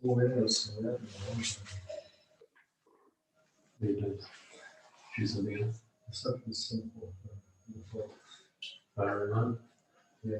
Choose something else. Something simple. Fire on. Yeah.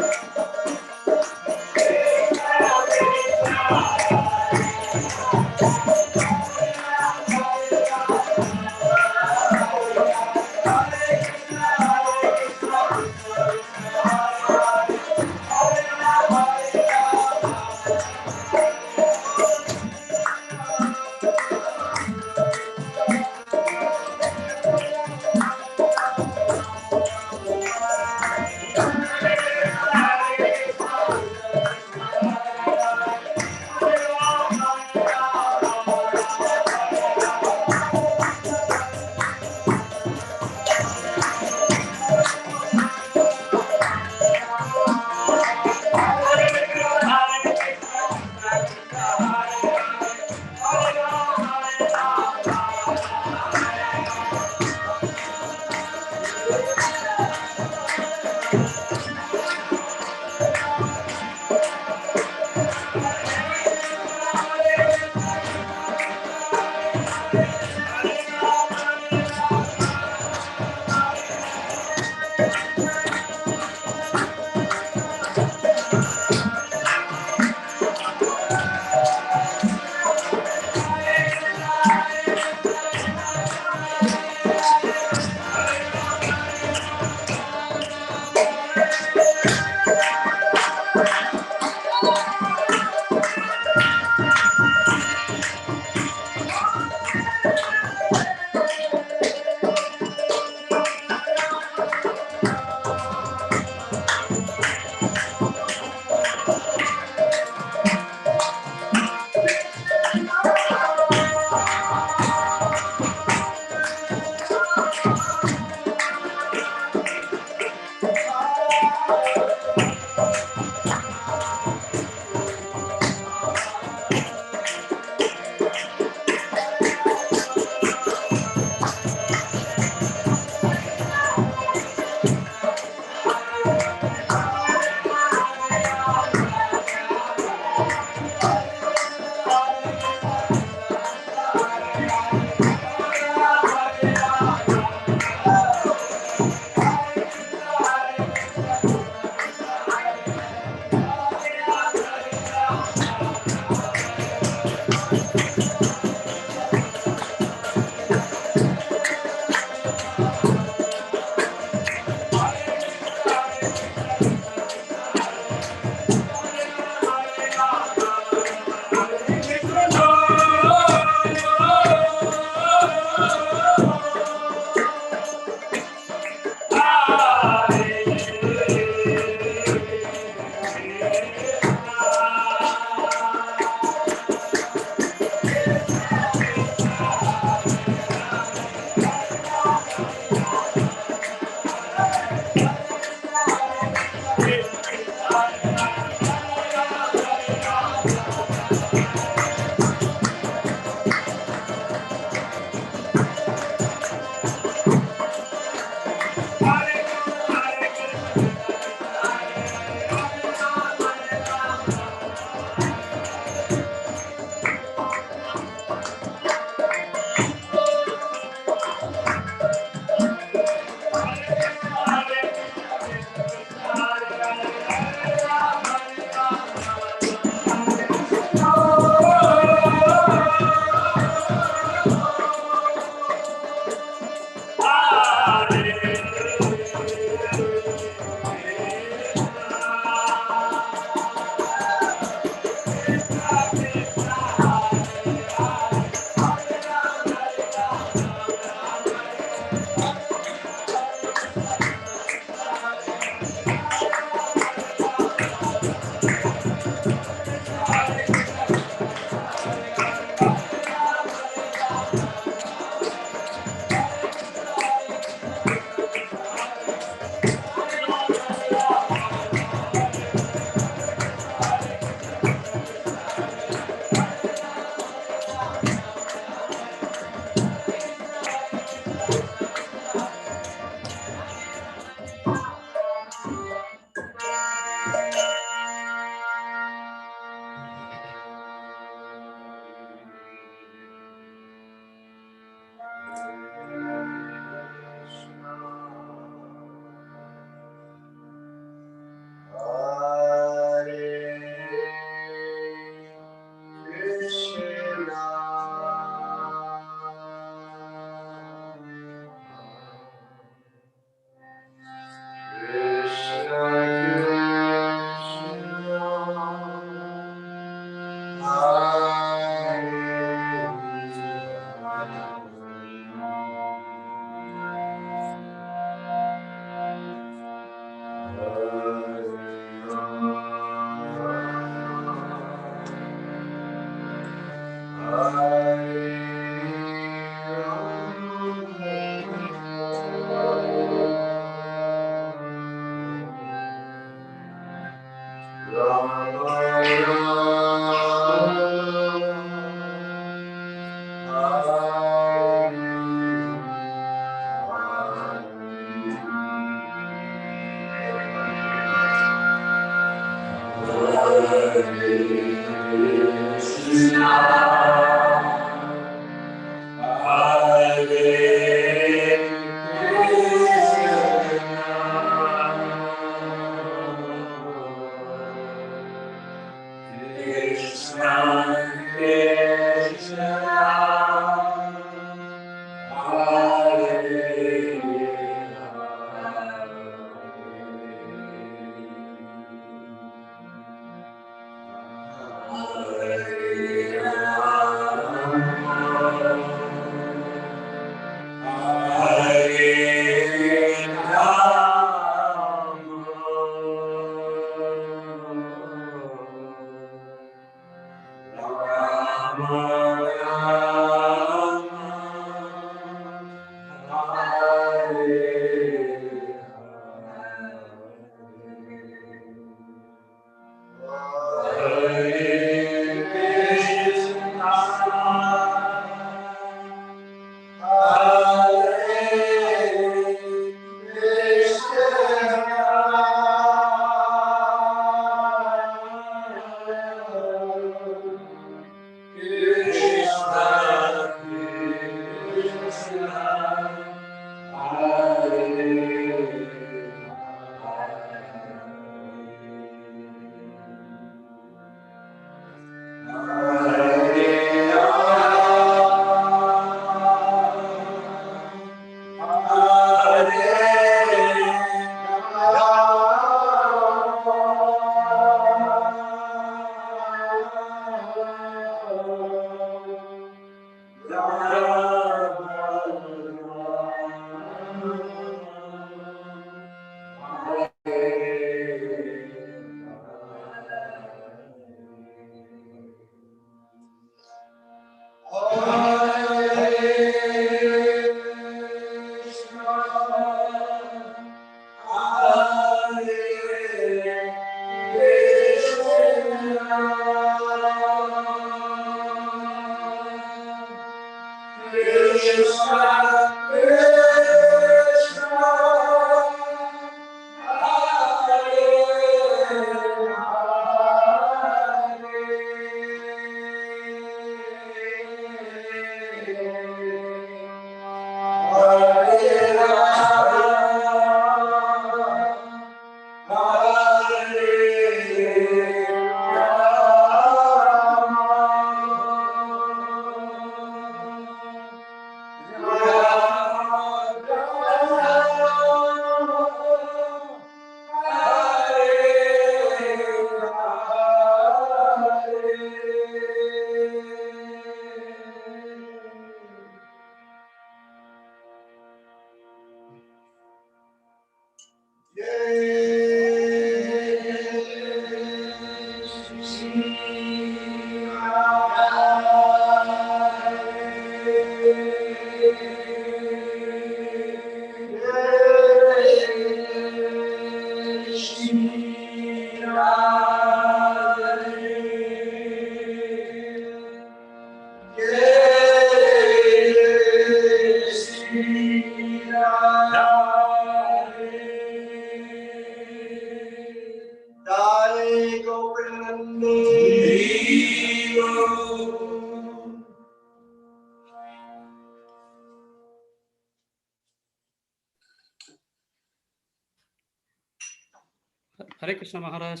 Hare Krishna Maharaj.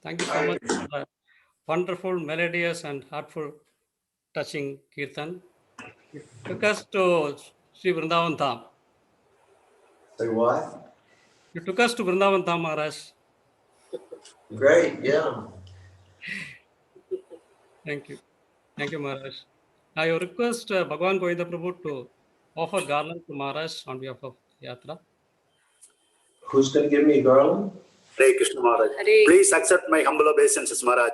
Thank you so much for the wonderful, melodious, and heartful, touching Kirtan. You took us to Sri Vrindavan Dham. Say what? You took us to Vrindavan Dham, Maharaj. Great, yeah. Thank you. Thank you, Maharaj. I request Bhagwan Govinda Prabhu to offer garland to Maharaj on behalf of Yatra. Who's going to give me a garland? Hare Krishna Maharaj. Please accept my humble obeisances, Maharaj.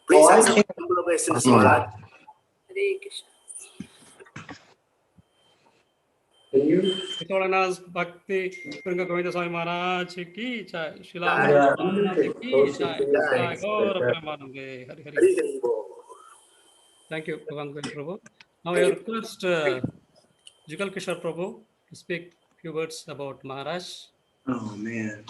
Please Oh, I accept can't. my humble obeisances, Maharaj. Hare Krishna. Can you? His Holiness Bhakti Bringa Govinda Swami Maharaj ki jai. Shila Yeah, Maharaj ki jai. Jai Gaura Premanande. Hari Hari. Hari Hari Bol. Thank you, Bhagwan Govinda Prabhu. Now I request Jugal Kishore Prabhu to speak few words about Maharaj. Oh, man.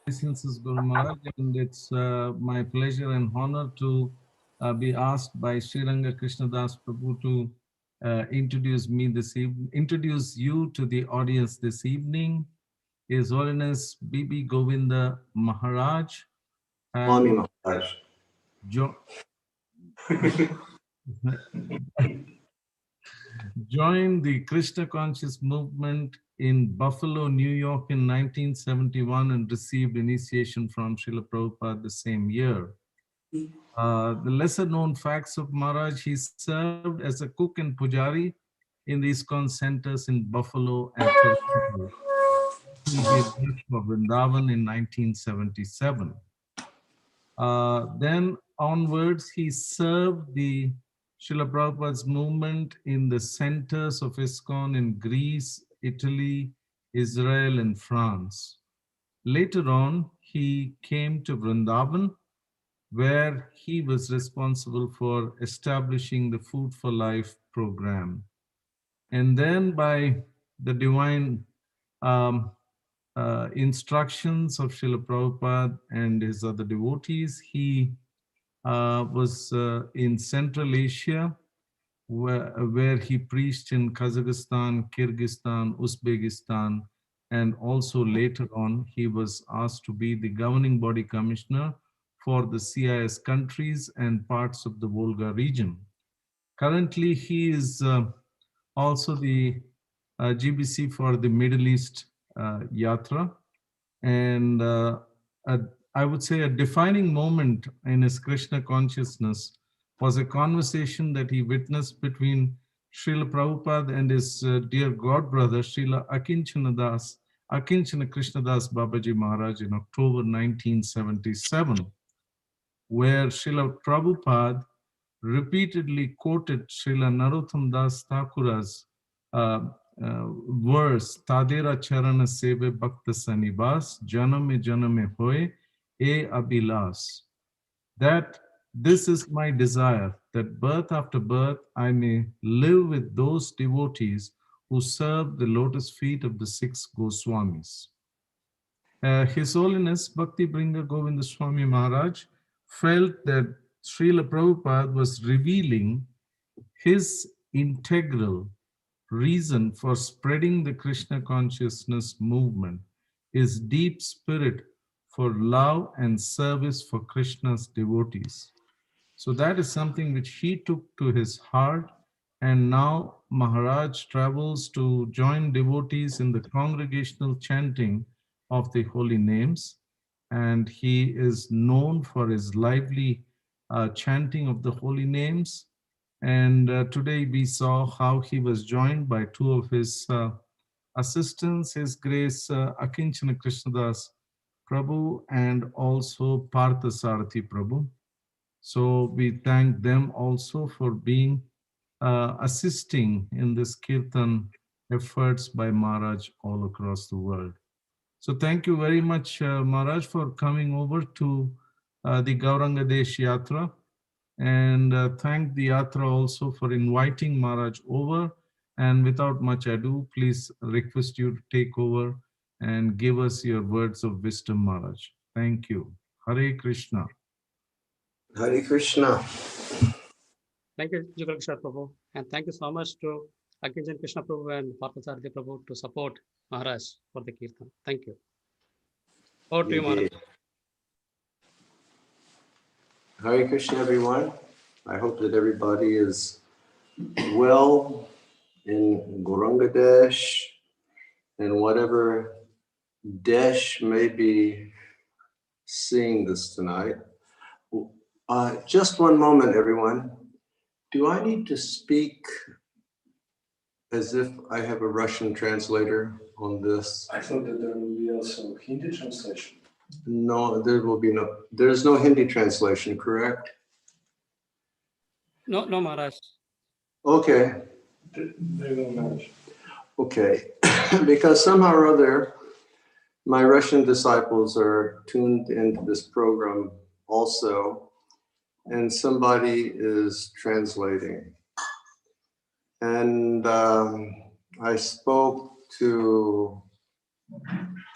Since Guru Maharaj, and it's my pleasure and honor to be asked by Sri Ranga Krishnadas Prabhu to introduce me this evening, introduce you to the audience this evening. His Holiness B.B. Govinda Maharaj Swami Maharaj. joined the Krishna conscious movement in Buffalo, New York in 1971 and received initiation from Srila Prabhupada the same year. The lesser known facts of Maharaj: he served as a cook and pujari in the ISKCON centers in Buffalo and Toronto. He left for Vrindavan in 1977. Then onwards, he served the Srila Prabhupada's movement in the centers of ISKCON in Greece, Italy, Israel, and France. Later on, he came to Vrindavan, where he was responsible for establishing the Food for Life program. And then by the divine instructions of Srila Prabhupada and his other devotees, he was in Central Asia, where he preached in Kazakhstan, Kyrgyzstan, Uzbekistan, and also later on he was asked to be the governing body commissioner for the CIS countries and parts of the Volga region. Currently, he is also the GBC for the Middle East Yatra, and I would say a defining moment in his Krishna consciousness was a conversation that he witnessed between Srila Prabhupada and his dear god brother Srila Akinchana Krishnadas Babaji Maharaj in October 1977, where Srila Prabhupada repeatedly quoted Srila Narottam Das Thakura's verse, Tadera Charana Seve Bhakta Sanibas, Janame Janame Hoy, E Abhilas, that this is my desire, that birth after birth I may live with those devotees who serve the lotus feet of the 6 Goswamis. His Holiness Bhakti Bringa Govinda Swami Maharaj felt that Srila Prabhupada was revealing his integral reason for spreading the Krishna consciousness movement, his deep spirit for love and service for Krishna's devotees. So that is something which he took to his heart, and now Maharaj travels to join devotees in the congregational chanting of the holy names, and he is known for his lively chanting of the holy names. And today we saw how he was joined by 2 of his assistants, His Grace Akinchana Krishnadas Prabhu and also Partha Sarathi Prabhu. So we thank them also for being assisting in this Kirtan efforts by Maharaj all across the world. So thank you very much, Maharaj, for coming over to the Gauranga Desh Yatra. And thank the Yatra also for inviting Maharaj over. And without much ado, please request you to take over and give us your words of wisdom, Maharaj. Thank you. Hare Krishna. Hare Krishna. Thank you, Jugal Kishore Prabhu. And thank you so much to Akinjan Krishna Prabhu and Parthasarathy Prabhu to support Maharaj for the Kirtan. Thank you. Over to you, Maharaj. Indeed. Hare Krishna, everyone. I hope that everybody is well in Gauranga and whatever Desh may be seeing this tonight. Just one moment, everyone. Do I need to speak as if I have a Russian translator on this? I thought that there will be also Hindi translation. No, there's no Hindi translation, correct? No, Maharaj. Okay. They will manage. Okay. Because somehow or other, my Russian disciples are tuned into this program also, and somebody is translating. And I spoke to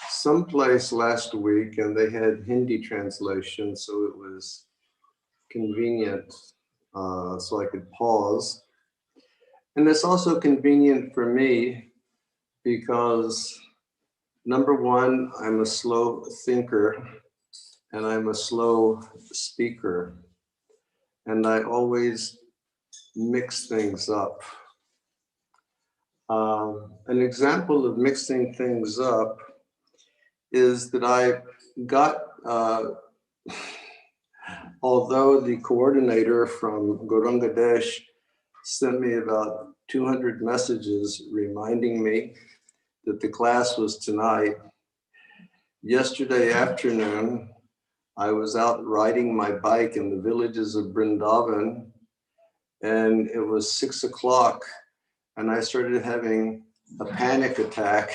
someplace last week and they had Hindi translation, so it was convenient, so I could pause. And it's also convenient for me because, number one, I'm a slow thinker and I'm a slow speaker, and I always mix things up. An example of mixing things up is that I got, although the coordinator from Gauranga Desh sent me about 200 messages reminding me that the class was tonight, yesterday afternoon, I was out riding my bike in the villages of Vrindavan, and it was 6 o'clock, and I started having a panic attack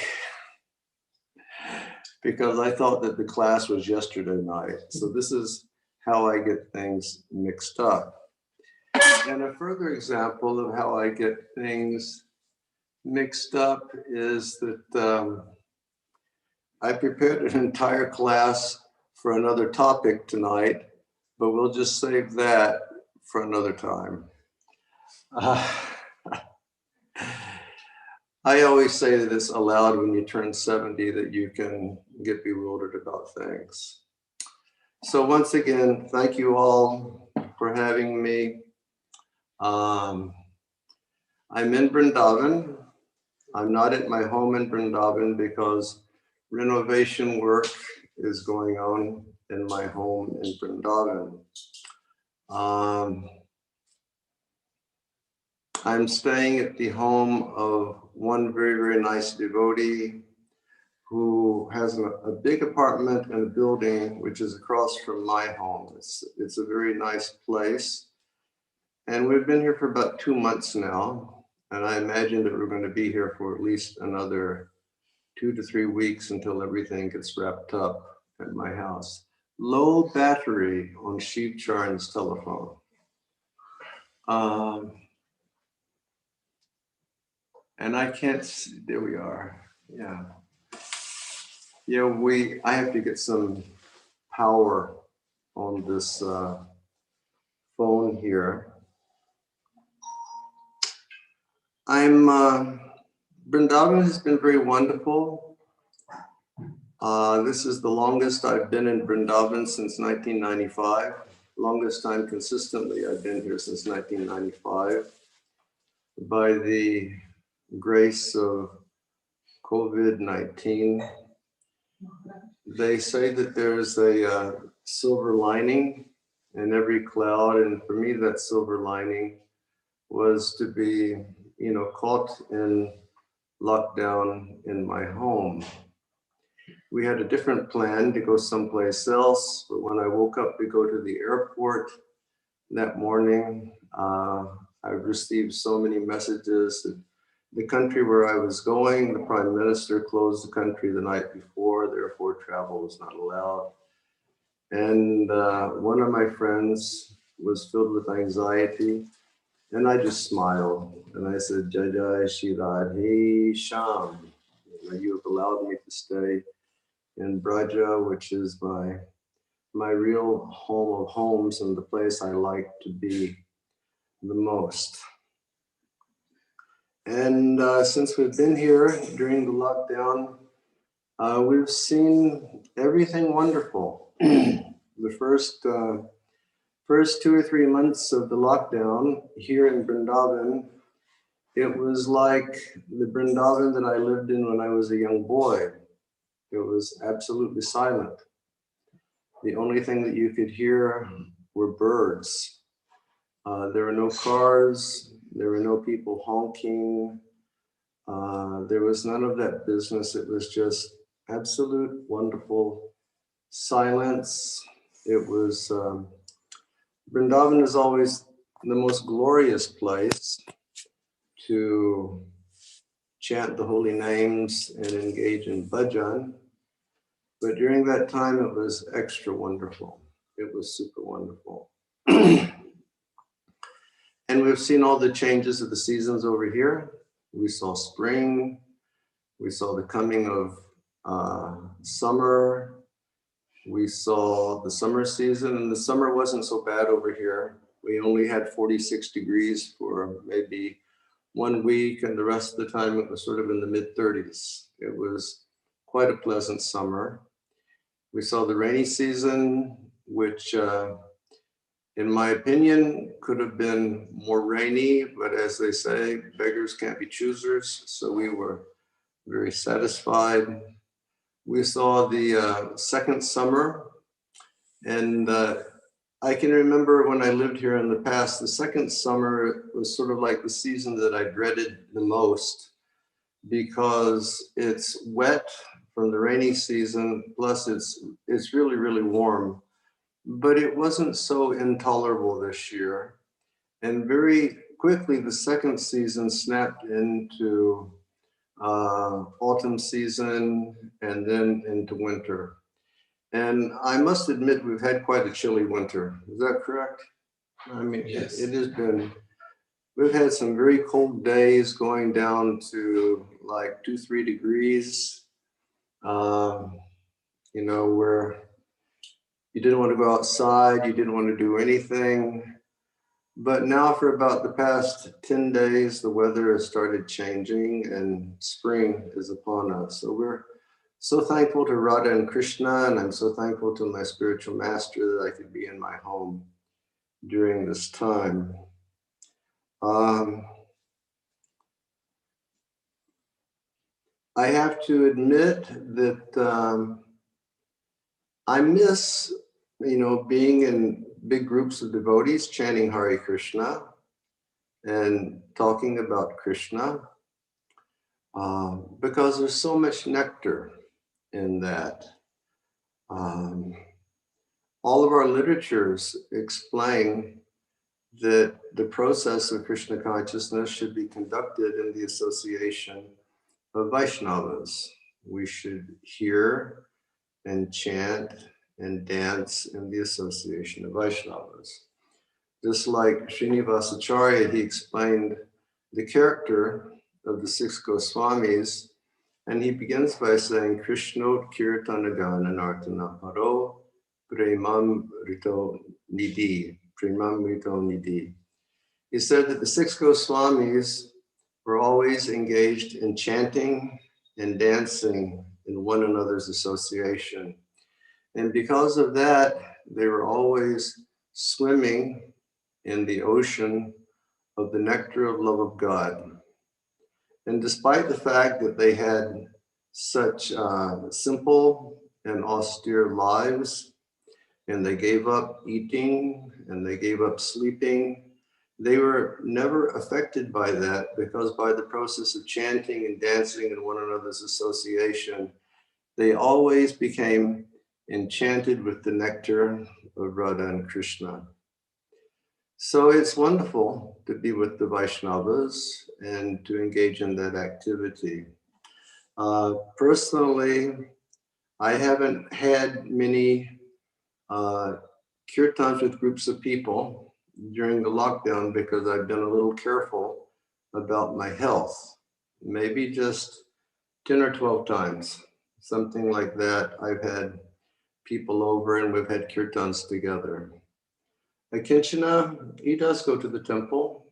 because I thought that the class was yesterday night. So this is how I get things mixed up. And a further example of how I get things mixed up is that I prepared an entire class for another topic tonight, but we'll just save that for another time. I always say this aloud when you turn 70, that you can get bewildered about things. So once again, thank you all for having me. I'm in Vrindavan. I'm not at my home in Vrindavan because renovation work is going on in my home in Vrindavan. I'm staying at the home of one very, very nice devotee who has a big apartment and a building which is across from my home. It's a very nice place. And we've been here for about 2 months now. And I imagine that we're going to be here for at least another 2 to 3 weeks until everything gets wrapped up at my house. Low battery on Shiv Charan's telephone. And I can't see, there we are, yeah. Yeah, I have to get some power on this phone here. Vrindavan has been very wonderful. This is the longest I've been in Vrindavan since 1995. Longest time consistently I've been here since 1995. By the grace of COVID-19, they say that there's a silver lining in every cloud, and for me that silver lining was to be, caught in lockdown in my home. We had a different plan to go someplace else, but when I woke up to go to the airport that morning, I received so many messages that the country where I was going, the Prime Minister closed the country the night before, therefore travel was not allowed. And one of my friends was filled with anxiety, and I just smiled and I said, Jai Jai Shri Radhe Shyam. You have allowed me to stay in Braja, which is my real home of homes and the place I like to be the most. And since we've been here during the lockdown, we've seen everything wonderful. The first 2 or 3 months of the lockdown here in Vrindavan, it was like the Vrindavan that I lived in when I was a young boy. It was absolutely silent. The only thing that you could hear were birds. There were no cars, there were no people honking. There was none of that business. It was just absolute wonderful silence. It was, Vrindavan is always the most glorious place to chant the holy names and engage in bhajan. But during that time, it was extra wonderful. It was super wonderful. And we've seen all the changes of the seasons over here. We saw spring. We saw the coming of summer. We saw the summer season, and the summer wasn't so bad over here. We only had 46 degrees for maybe 1 week, and the rest of the time it was sort of in the mid-30s. It was quite a pleasant summer. We saw the rainy season, which in my opinion could have been more rainy, but as they say, beggars can't be choosers. So we were very satisfied. We saw the second summer, and I can remember when I lived here in the past, the second summer was sort of like the season that I dreaded the most, because it's wet from the rainy season, plus it's really, really warm. But it wasn't so intolerable this year. And very quickly, the second season snapped into autumn season and then into winter. And I must admit, we've had quite a chilly winter. Is that correct? I mean, Yes. it has been, we've had some very cold days going down to like 2-3 degrees, you know, where you didn't want to go outside, you didn't want to do anything. But now for about the past 10 days, the weather has started changing and spring is upon us. So we're so thankful to Radha and Krishna, and I'm so thankful to my spiritual master that I could be in my home during this time. I have to admit that I miss, you know, being in big groups of devotees chanting Hare Krishna and talking about Krishna, because there's so much nectar in that. All of our literatures explain that the process of Krishna consciousness should be conducted in the association of Vaishnavas. We should hear and chant and dance in the association of Vaishnavas. Just like Srinivasacharya, he explained the character of the 6 Goswamis, and he begins by saying, Krishnot Kirtanagana Nartana Paro Premam Rito Nidhi. Premam Rito Nidhi. He said that the 6 Goswamis were always engaged in chanting and dancing in one another's association. And because of that, they were always swimming in the ocean of the nectar of love of God. And despite the fact that they had such simple and austere lives, and they gave up eating and they gave up sleeping, they were never affected by that, because by the process of chanting and dancing in one another's association, they always became enchanted with the nectar of Radha and Krishna. So it's wonderful to be with the Vaishnavas and to engage in that activity. Personally, I haven't had many kirtans with groups of people during the lockdown because I've been a little careful about my health. Maybe just 10 or 12 times, something like that. I've had people over and we've had kirtans together. Akinchana, he does go to the temple.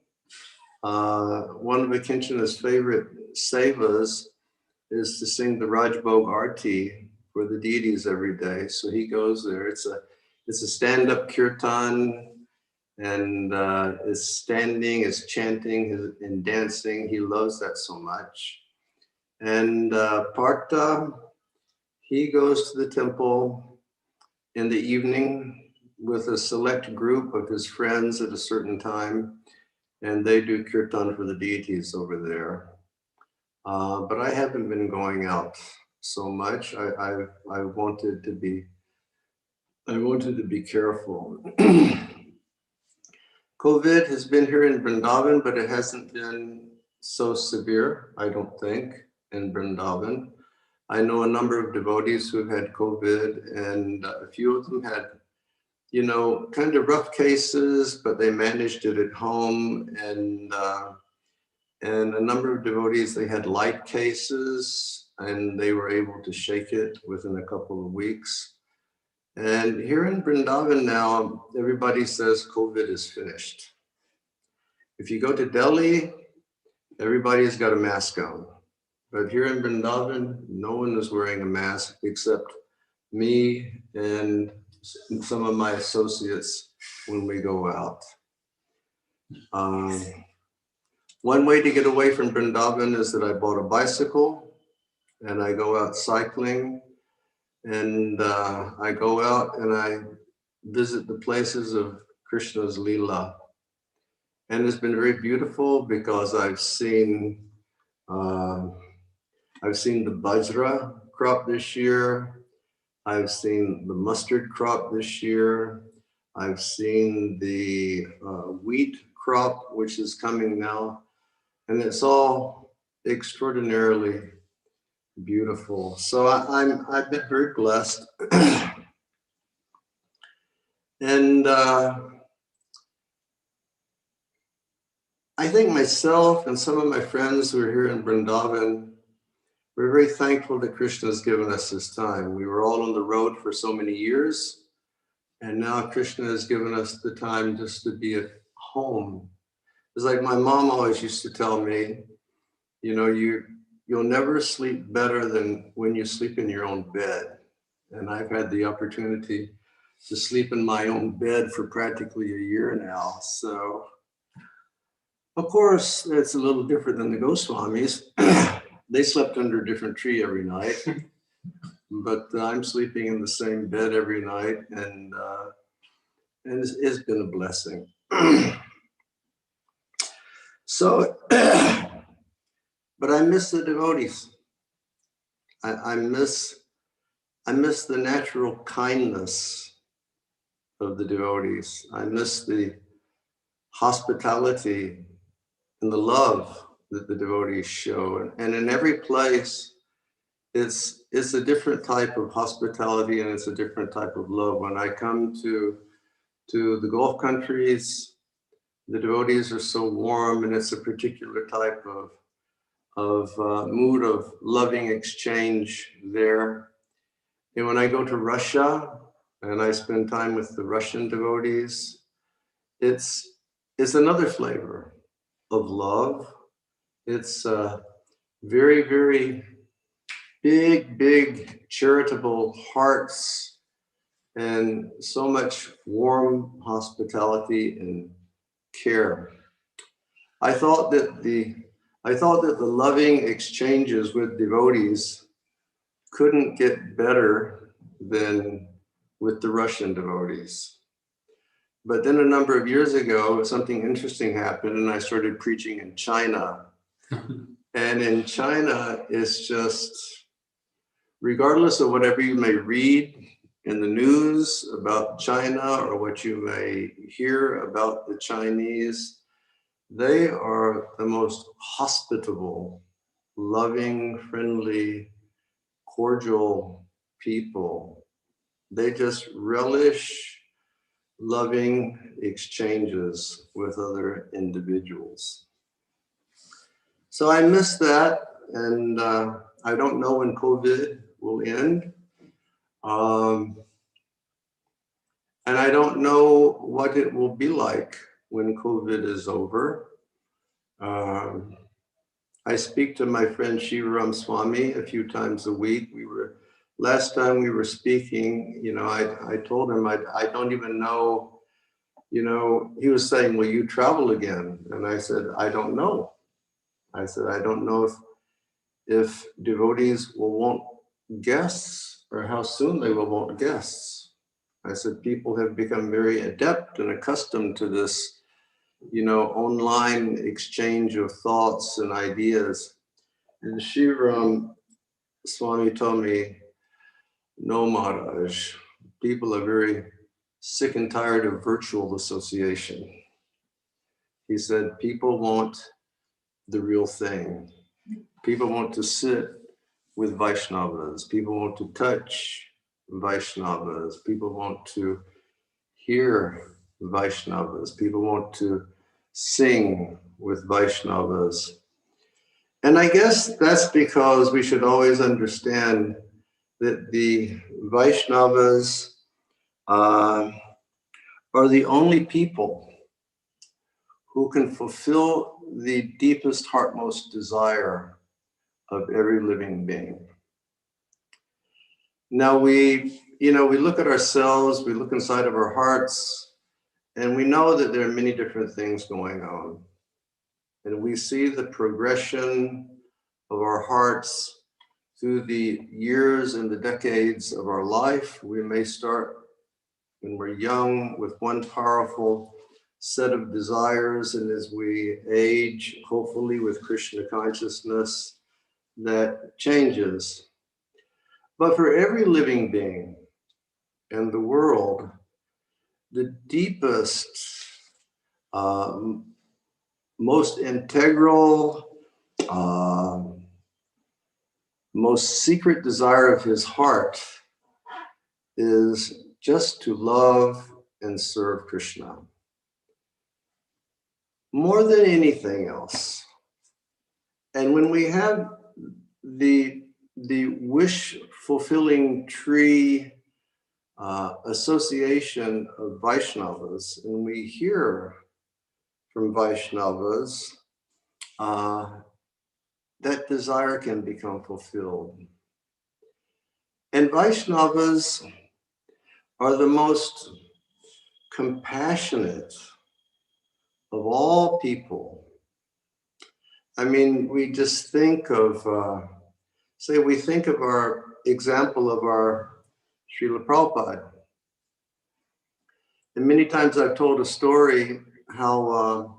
One of Akinchana's favorite sevas is to sing the Rajbhog Arti for the deities every day. So he goes there. It's a stand-up kirtan, and is standing, is chanting, and dancing. He loves that so much. And Partha, he goes to the temple in the evening with a select group of his friends at a certain time, and they do kirtan for the deities over there. But I haven't been going out so much. I wanted to be careful. COVID has been here in Vrindavan, but it hasn't been so severe, I don't think, in Vrindavan. I know a number of devotees who've had COVID, and a few of them had, you know, kind of rough cases, but they managed it at home. And a number of devotees, they had light cases, and they were able to shake it within a couple of weeks. And here in Vrindavan now, everybody says COVID is finished. If you go to Delhi, everybody's got a mask on. But here in Vrindavan, no one is wearing a mask except me and some of my associates when we go out. One way to get away from Vrindavan is that I bought a bicycle and I go out cycling, and I go out and I visit the places of Krishna's Leela. And it's been very beautiful because I've seen the bajra crop this year. I've seen the mustard crop this year. I've seen the wheat crop, which is coming now. And it's all extraordinarily beautiful. So I've been very blessed. And I think myself and some of my friends who are here in Vrindavan, we're very thankful that Krishna has given us this time. We were all on the road for so many years, and now Krishna has given us the time just to be at home. It's like my mom always used to tell me, you know, you'll never sleep better than when you sleep in your own bed. And I've had the opportunity to sleep in my own bed for practically a year now. So, of course, it's a little different than the Goswamis. They slept under a different tree every night, but I'm sleeping in the same bed every night, and it's been a blessing. So, but I miss the devotees. I miss the natural kindness of the devotees. I miss the hospitality and the love that the devotees show. And in every place, it's a different type of hospitality, and it's a different type of love. When I come to the Gulf countries, the devotees are so warm, and it's a particular type of mood of loving exchange there. And when I go to Russia and I spend time with the Russian devotees, it's another flavor of love. It's very, very big charitable hearts, and so much warm hospitality and care. I thought that the loving exchanges with devotees couldn't get better than with the Russian devotees. But then a number of years ago, something interesting happened, and I started preaching in China. And in China, it's just, regardless of whatever you may read in the news about China or what you may hear about the Chinese, they are the most hospitable, loving, friendly, cordial people. They just relish loving exchanges with other individuals. So I miss that, and I don't know when COVID will end. And I don't know what it will be like when COVID is over. I speak to my friend Shivaram Swami a few times a week. Last time we were speaking, I told him I don't even know, he was saying, will you travel again? And I said, I don't know. I said, I don't know if devotees will want guests or how soon they will want guests. I said, people have become very adept and accustomed to this, online exchange of thoughts and ideas. And Shivaram Swami told me, no, Maharaj, people are very sick and tired of virtual association. He said, people want the real thing. People want to sit with Vaishnavas. People want to touch Vaishnavas. People want to hear Vaishnavas. People want to sing with Vaishnavas. And I guess that's because we should always understand that the Vaishnavas are the only people who can fulfill the deepest, heartmost desire of every living being. Now we look at ourselves, we look inside of our hearts, and we know that there are many different things going on. And we see the progression of our hearts through the years and the decades of our life. We may start when we're young with one powerful set of desires, and as we age, hopefully with Krishna consciousness, that changes. But for every living being in the world, the deepest, most integral, most secret desire of his heart is just to love and serve Krishna. More than anything else. And when we have the wish-fulfilling tree association of Vaishnavas, and we hear from Vaishnavas, that desire can become fulfilled. And Vaishnavas are the most compassionate of all people. I mean, we just think of, we think of our example of our Srila Prabhupada. And many times I've told a story how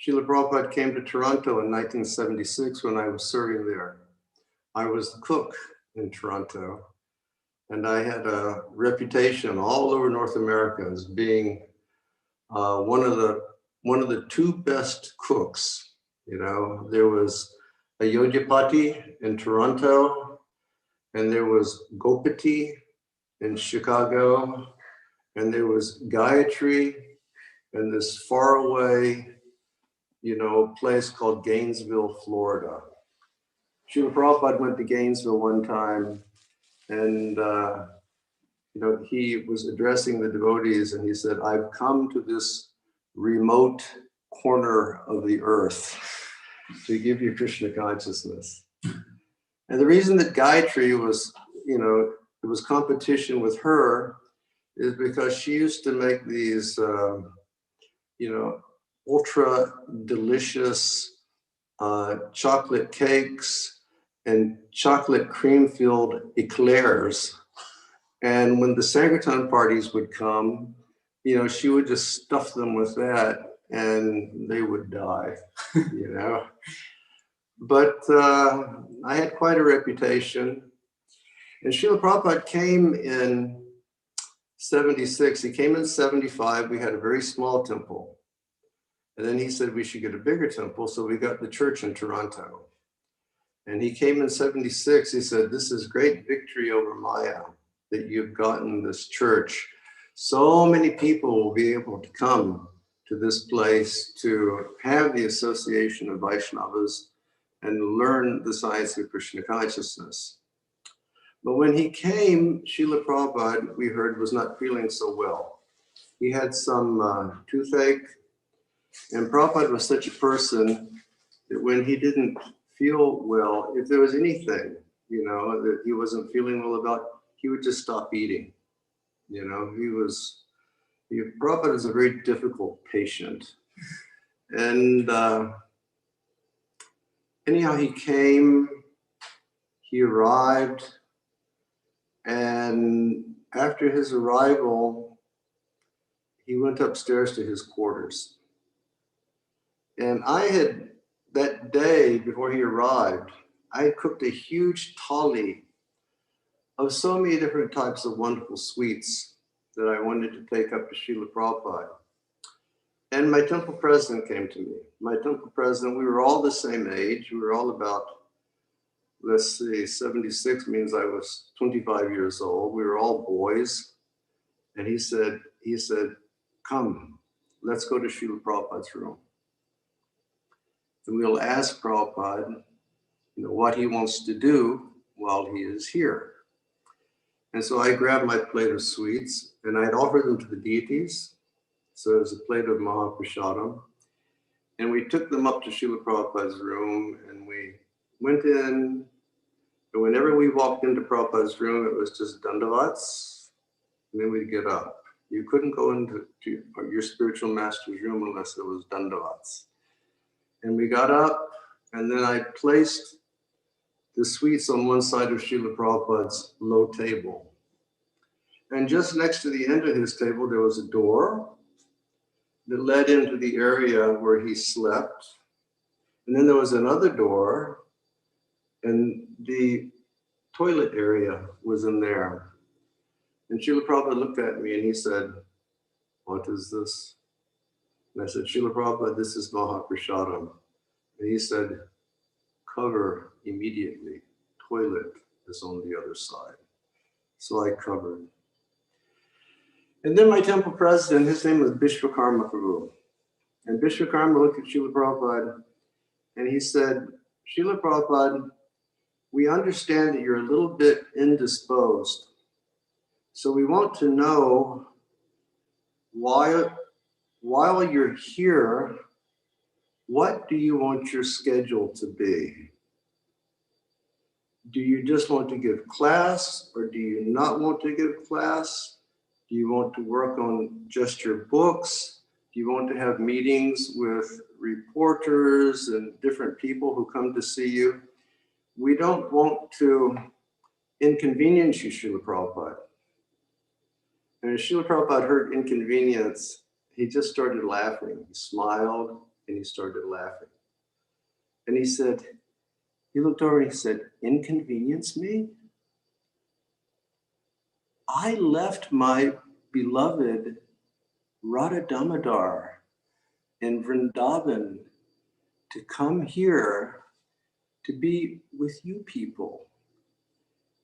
Srila Prabhupada came to Toronto in 1976 when I was serving there. I was the cook in Toronto, and I had a reputation all over North America as being one of the two best cooks. There was a Yojapati in Toronto, and there was Gopati in Chicago, and there was Gayatri in this faraway, place called Gainesville, Florida. Srila Prabhupada went to Gainesville one time, and he was addressing the devotees, and he said, I've come to this remote corner of the earth to give you Krishna consciousness. And the reason that Gayatri was, it was competition with her is because she used to make these, ultra delicious chocolate cakes and chocolate cream-filled eclairs. And when the Sankirtan parties would come, she would just stuff them with that and they would die, But I had quite a reputation. And Srila Prabhupada came in 76. He came in 75. We had a very small temple. And then he said we should get a bigger temple. So we got the church in Toronto. And he came in 76. He said, this is great victory over Maya that you've gotten this church. So many people will be able to come to this place to have the association of Vaishnavas and learn the science of Krishna consciousness. But when he came, Srila Prabhupada, we heard, was not feeling so well. He had some toothache, And Prabhupada was such a person that when he didn't feel well, if there was anything, that he wasn't feeling well about, he would just stop eating. Prabhupada is a very difficult patient. And anyhow, he arrived, and after his arrival, he went upstairs to his quarters. And that day before he arrived, I had cooked a huge thali of so many different types of wonderful sweets that I wanted to take up to Srila Prabhupada. And my temple president came to me. My temple president, we were all the same age. We were all about, 76 means I was 25 years old. We were all boys. And he said, come, let's go to Srila Prabhupada's room. And we'll ask Prabhupada, what he wants to do while he is here. And so I grabbed my plate of sweets and I'd offered them to the deities. So it was a plate of Mahaprasadam. And we took them up to Srila Prabhupada's room and we went in. And whenever we walked into Prabhupada's room, it was just dandavats. And then we'd get up. You couldn't go into your spiritual master's room unless it was dandavats. And we got up, and then I placed the sweets on one side of Srila Prabhupada's low table. And just next to the end of his table, there was a door that led into the area where he slept. And then there was another door, and the toilet area was in there. And Srila Prabhupada looked at me and he said, "What is this?" And I said, "Srila Prabhupada, this is Mahaprasadam." And he said, "Cover immediately. Toilet is on the other side." So I covered. And then my temple president, his name was Vishwakarma Prabhu. And Vishwakarma looked at Srila Prabhupada and he said, "Srila Prabhupada, we understand that you're a little bit indisposed. So we want to know why, while you're here, what do you want your schedule to be? Do you just want to give class, or do you not want to give class? Do you want to work on just your books? Do you want to have meetings with reporters and different people who come to see you? We don't want to inconvenience you, Srila Prabhupada." And as Srila Prabhupada heard inconvenience, he just started laughing. He smiled and he started laughing. And he said, he looked over and he said, "Inconvenience me? I left my beloved Radha Damodar in Vrindavan to come here to be with you people."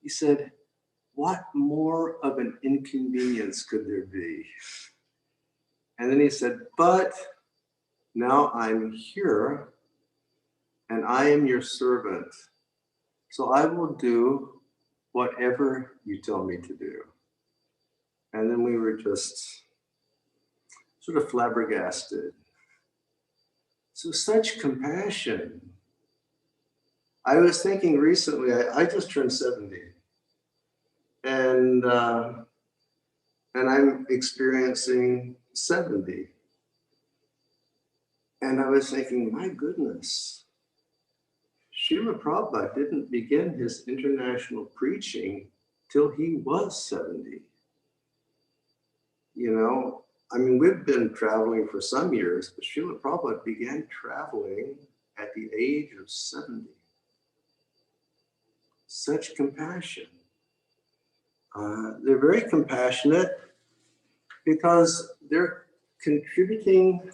He said, "What more of an inconvenience could there be?" And then he said, "But now I'm here and I am your servant. So I will do whatever you tell me to do." And then we were just sort of flabbergasted. So such compassion. I was thinking recently, I just turned 70. And I'm experiencing 70. And I was thinking, my goodness, Srila Prabhupada didn't begin his international preaching till he was 70. We've been traveling for some years, but Srila Prabhupada began traveling at the age of 70. Such compassion. They're very compassionate because they're contributing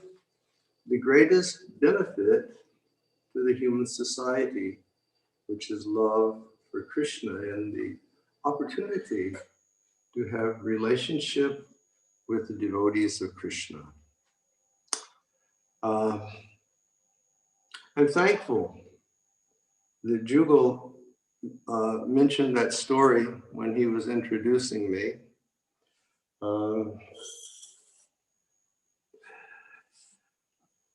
the greatest benefit to the human society, which is love for Krishna and the opportunity to have relationship with the devotees of Krishna. I'm thankful that Jugal mentioned that story when he was introducing me.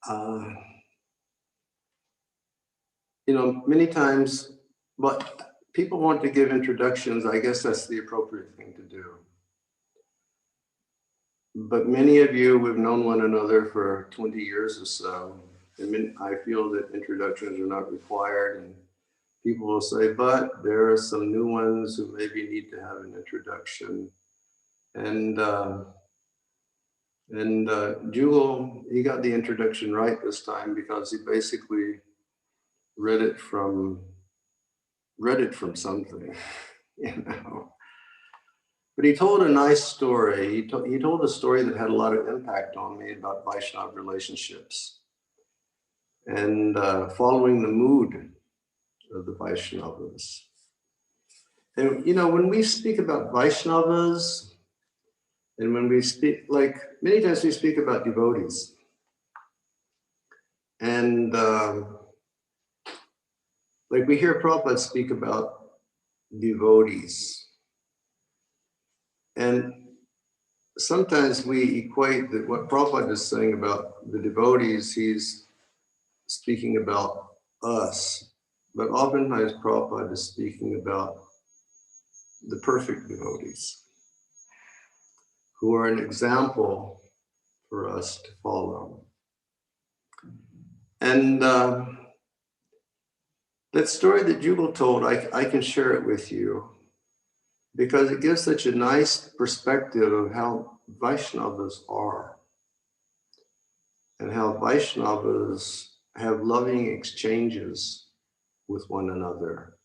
you know, many times, but people want to give introductions. I guess that's the appropriate thing to do. But many of you, we've known one another for 20 years or so. And I feel that introductions are not required. And people will say, but there are some new ones who maybe need to have an introduction. And Jewel, he got the introduction right this time because he basically read it from something, you know. But he told a nice story. He told a story that had a lot of impact on me about Vaishnava relationships and following the mood of the Vaishnavas. And, you know, when we speak about Vaishnavas, and when we speak, like many times we speak about devotees. And like we hear Prabhupada speak about devotees. And sometimes we equate that what Prabhupada is saying about the devotees, he's speaking about us. But oftentimes Prabhupada is speaking about the perfect devotees who are an example for us to follow. And that story that Jugal told, I can share it with you because it gives such a nice perspective of how Vaishnavas are and how Vaishnavas have loving exchanges with one another.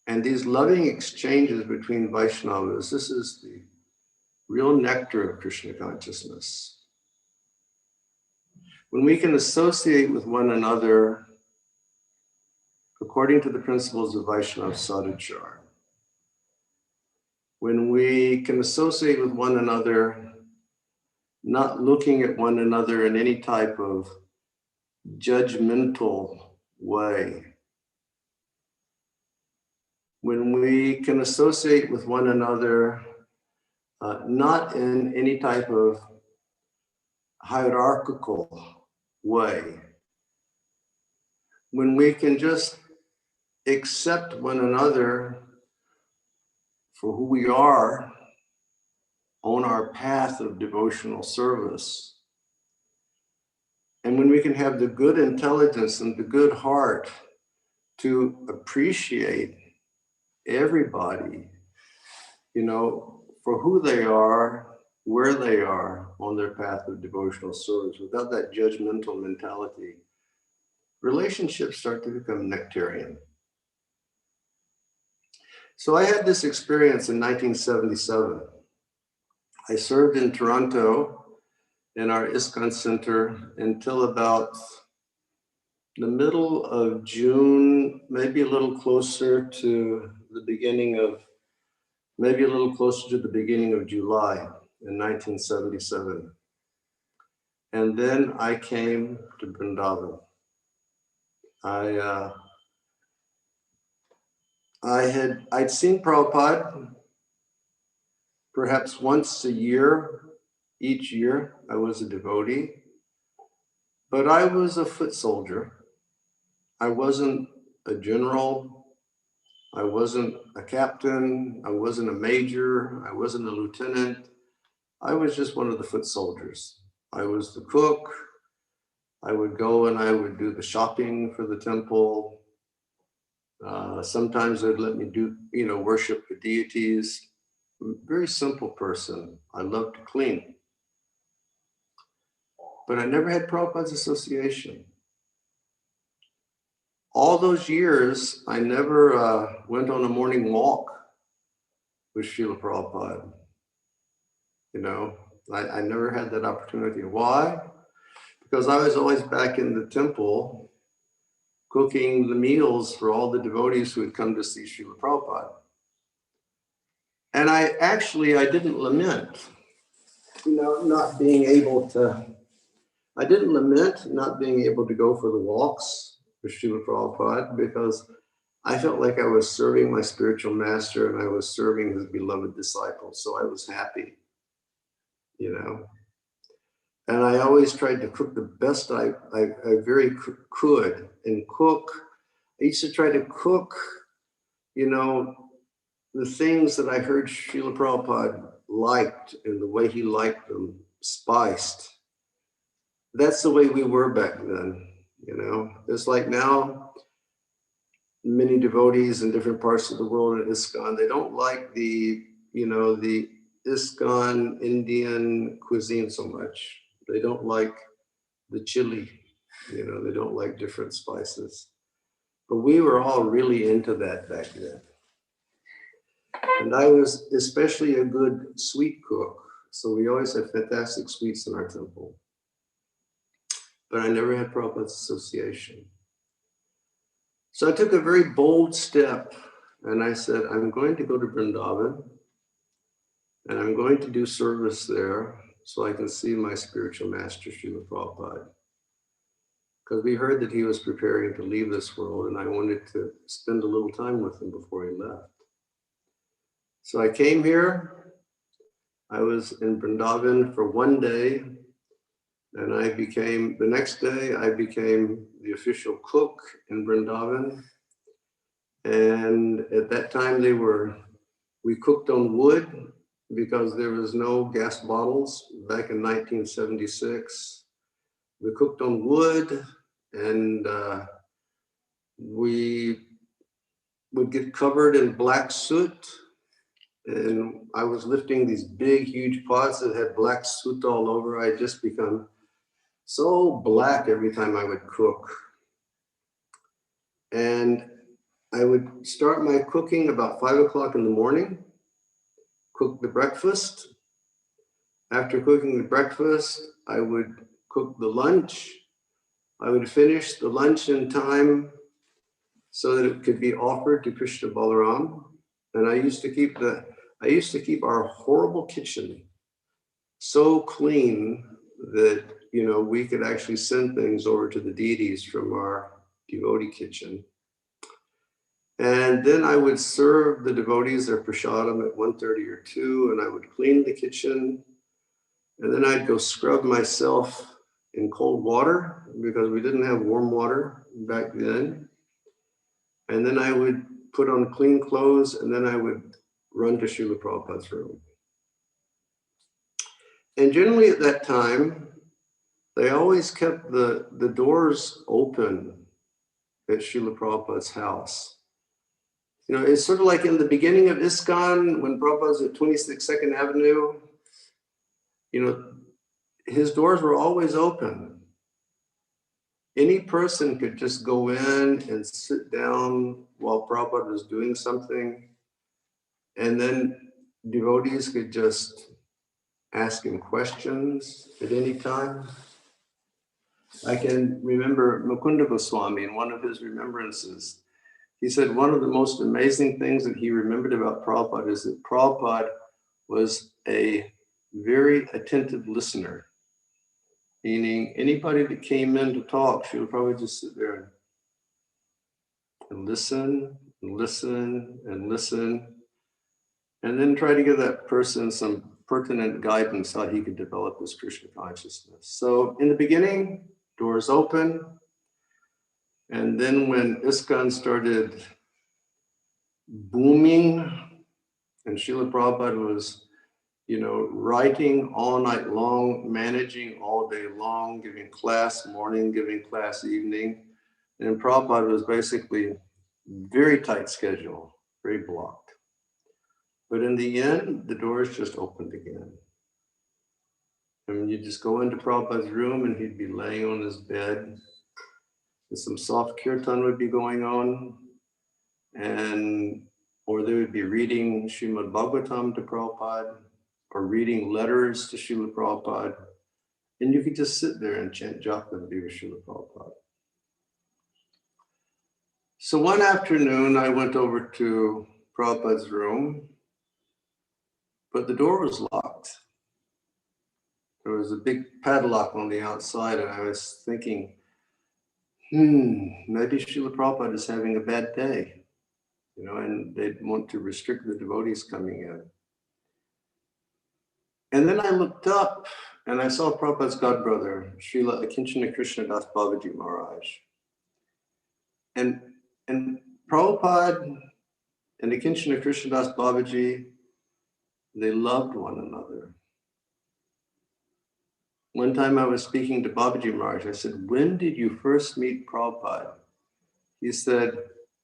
And these loving exchanges between Vaishnavas, this is the real nectar of Krishna consciousness. When we can associate with one another according to the principles of Vaishnava Sadhachar, when we can associate with one another, not looking at one another in any type of judgmental way, when we can associate with one another, not in any type of hierarchical way, when we can just accept one another for who we are on our path of devotional service, and when we can have the good intelligence and the good heart to appreciate everybody, you know, for who they are, where they are on their path of devotional service, without that judgmental mentality, relationships start to become nectarian. So I had this experience in 1977. I served in Toronto in our ISKCON Center until about the middle of June, maybe a little closer to the beginning of, maybe a little closer to the beginning of July in 1977. And then I came to Vrindavan. I'd seen Prabhupada perhaps once a year. Each year I was a devotee, but I was a foot soldier. I wasn't a general. I wasn't a captain. I wasn't a major. I wasn't a lieutenant. I was just one of the foot soldiers. I was the cook. I would go and I would do the shopping for the temple. Sometimes they'd let me do, you know, worship the deities. I'm a very simple person. I love to clean. But I never had Prabhupada's association. All those years, I never went on a morning walk with Srila Prabhupada. You know, I never had that opportunity. Why? Because I was always back in the temple cooking the meals for all the devotees who had come to see Srila Prabhupada. And I didn't lament, you know, not being able to, I didn't lament not being able to go for the walks with Srila Prabhupada because I felt like I was serving my spiritual master and I was serving his beloved disciples. So I was happy, you know. And I always tried to cook the best I very could and cook. I used to try to cook, you know, the things that I heard Srila Prabhupada liked and the way he liked them, spiced. That's the way we were back then, you know. It's like now, many devotees in different parts of the world at ISKCON, they don't like the, you know, the ISKCON Indian cuisine so much. They don't like the chili, you know, they don't like different spices. But we were all really into that back then. And I was especially a good sweet cook. So we always had fantastic sweets in our temple. But I never had Prabhupada's association. So I took a very bold step and I said, I'm going to go to Vrindavan and I'm going to do service there so I can see my spiritual master, Srila Prabhupada. Because we heard that he was preparing to leave this world and I wanted to spend a little time with him before he left. So I came here, I was in Vrindavan for one day, and the next day I became the official cook in Vrindavan. And at that time we cooked on wood because there was no gas bottles back in 1976. We cooked on wood and we would get covered in black soot. And I was lifting these big, huge pots that had black soot all over. I'd just become so black every time I would cook. And I would start my cooking about 5 o'clock in the morning, cook the breakfast. After cooking the breakfast, I would cook the lunch. I would finish the lunch in time so that it could be offered to Krishna Balaram. And I used to keep our horrible kitchen so clean that, you know, we could actually send things over to the deities from our devotee kitchen. And then I would serve the devotees their prasadam at 1:30 or 2, and I would clean the kitchen. And then I'd go scrub myself in cold water because we didn't have warm water back then. And then I would put on clean clothes, and then I would run to Srila Prabhupada's room. And generally at that time, they always kept the doors open at Srila Prabhupada's house. You know, it's sort of like in the beginning of ISKCON, when Prabhupada was at 26 2nd Avenue, you know, his doors were always open. Any person could just go in and sit down while Prabhupada was doing something, and then devotees could just ask him questions at any time. I can remember Govinda Swami in one of his remembrances. He said one of the most amazing things that he remembered about Prabhupada is that Prabhupada was a very attentive listener. Meaning anybody that came in to talk, she would probably just sit there and listen and listen and listen, and then try to give that person some pertinent guidance how he could develop his Krishna consciousness. So in the beginning, doors open. And then when ISKCON started booming and Srila Prabhupada was, you know, writing all night long, managing all day long, giving class morning, giving class evening. And Prabhupada was basically very tight schedule, very blocked. But in the end, the doors just opened again. And you just go into Prabhupada's room and he'd be laying on his bed. And some soft kirtan would be going on. Or they would be reading Srimad Bhagavatam to Prabhupada, or reading letters to Srila Prabhupada. And you could just sit there and chant japa and be with Srila Prabhupada. So one afternoon, I went over to Prabhupada's room, but the door was locked. There was a big padlock on the outside, and I was thinking, maybe Srila Prabhupada is having a bad day, you know, and they'd want to restrict the devotees coming in. And then I looked up and I saw Prabhupada's godbrother, Srila Akinchana Krishna Das Babaji Maharaj. And Prabhupada and Akinchana Krishna Das Babaji, they loved one another. One time I was speaking to Babaji Maharaj, I said, when did you first meet Prabhupada? He said,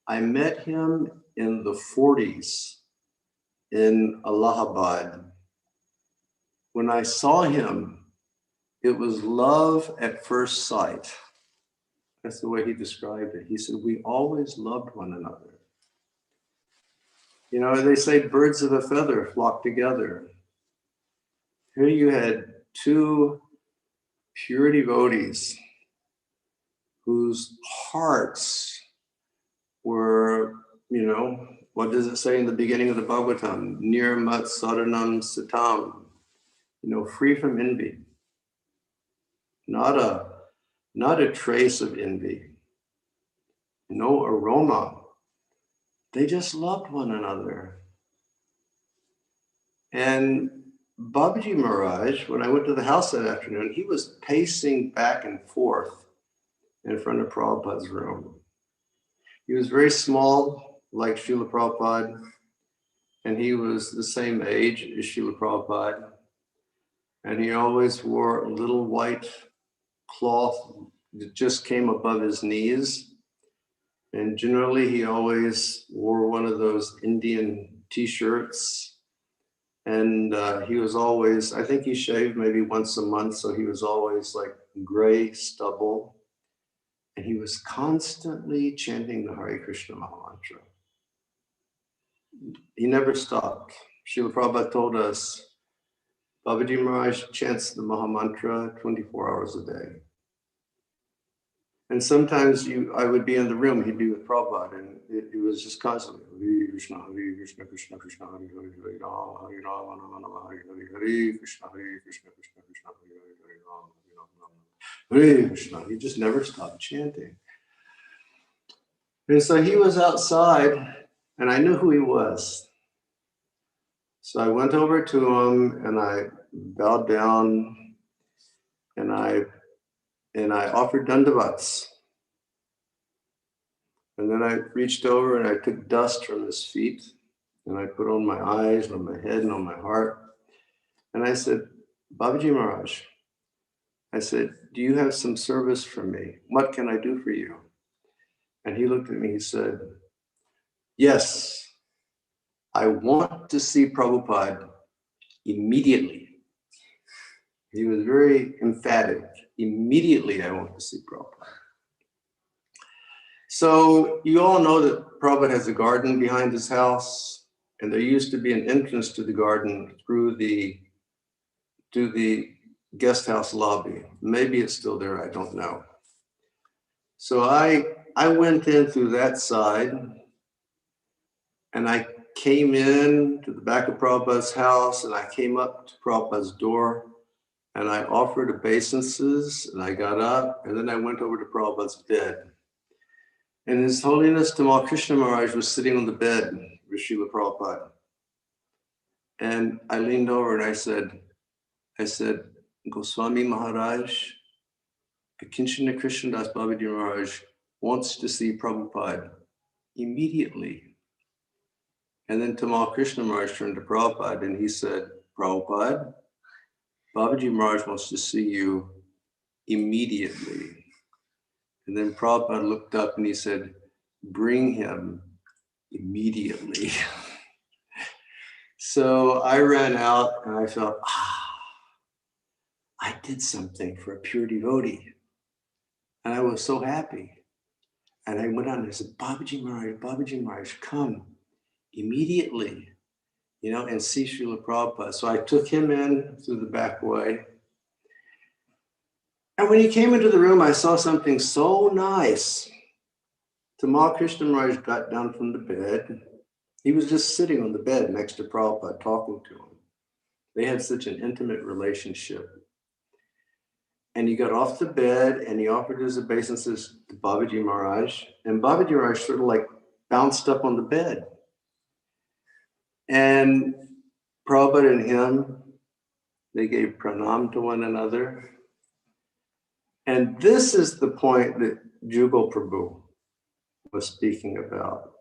I met him in the 40s in Allahabad. When I saw him, it was love at first sight. That's the way he described it. He said, we always loved one another. You know, they say birds of a feather flock together. Here you had two pure devotees whose hearts were, you know, what does it say in the beginning of the Bhagavatam? Nirmat saranam satam, you know, free from envy. Not a trace of envy. No aroma. They just loved one another. And Babaji Maharaj, when I went to the house that afternoon, he was pacing back and forth in front of Prabhupada's room. He was very small, like Srila Prabhupada, and he was the same age as Srila Prabhupada. And he always wore a little white cloth that just came above his knees. And generally, he always wore one of those Indian t-shirts. And he was always, I think he shaved maybe once a month, so he was always like gray stubble. And he was constantly chanting the Hare Krishna Mahamantra. He never stopped. Srila Prabhupada told us, Babaji Maharaj chants the Mahamantra 24 hours a day. And sometimes I would be in the room, he'd be with Prabhupada, and it was just constantly, Hare Krishna, Krishna Krishna, Hare Hare, Hare Rama, Rama Rama, Hare Hare, Hare Krishna, Krishna Krishna, Hare Hare, Hare Rama, Rama, Hare Krishna. He just never stopped chanting. And so he was outside, and I knew who he was. So I went over to him, and I bowed down, and I offered dandavats. And then I reached over and I took dust from his feet, and I put on my eyes, on my head, and on my heart. And I said, Babaji Maharaj, I said, do you have some service for me? What can I do for you? And he looked at me, he said, yes, I want to see Prabhupada immediately. He was very emphatic. Immediately, I want to see Prabhupada. So you all know that Prabhupada has a garden behind his house, and there used to be an entrance to the garden through the guest house lobby. Maybe it's still there, I don't know. So I went in through that side, and I came in to the back of Prabhupada's house, and I came up to Prabhupada's door, and I offered obeisances, and I got up, and then I went over to Prabhupada's bed. And His Holiness Tamal Krishna Maharaj was sitting on the bed with Srila Prabhupada. And I leaned over and I said, Goswami Maharaj, Akinchana Krishna Das Babaji Maharaj wants to see Prabhupada immediately. And then Tamal Krishna Maharaj turned to Prabhupada and he said, Prabhupada, Babaji Maharaj wants to see you immediately. And then Prabhupada looked up and he said, bring him immediately. So I ran out and I felt, I did something for a pure devotee. And I was so happy. And I went out and I said, Babaji Maharaj, come immediately, and see Srila Prabhupada. So I took him in through the back way. And when he came into the room, I saw something so nice. Tamal Krishna Maharaj got down from the bed. He was just sitting on the bed next to Prabhupada, talking to him. They had such an intimate relationship. And he got off the bed and he offered his obeisances to Babaji Maharaj. And Babaji Maharaj sort of like bounced up on the bed. And Prabhupada and him, They gave pranam to one another. And this is the point that Jugal Prabhu was speaking about.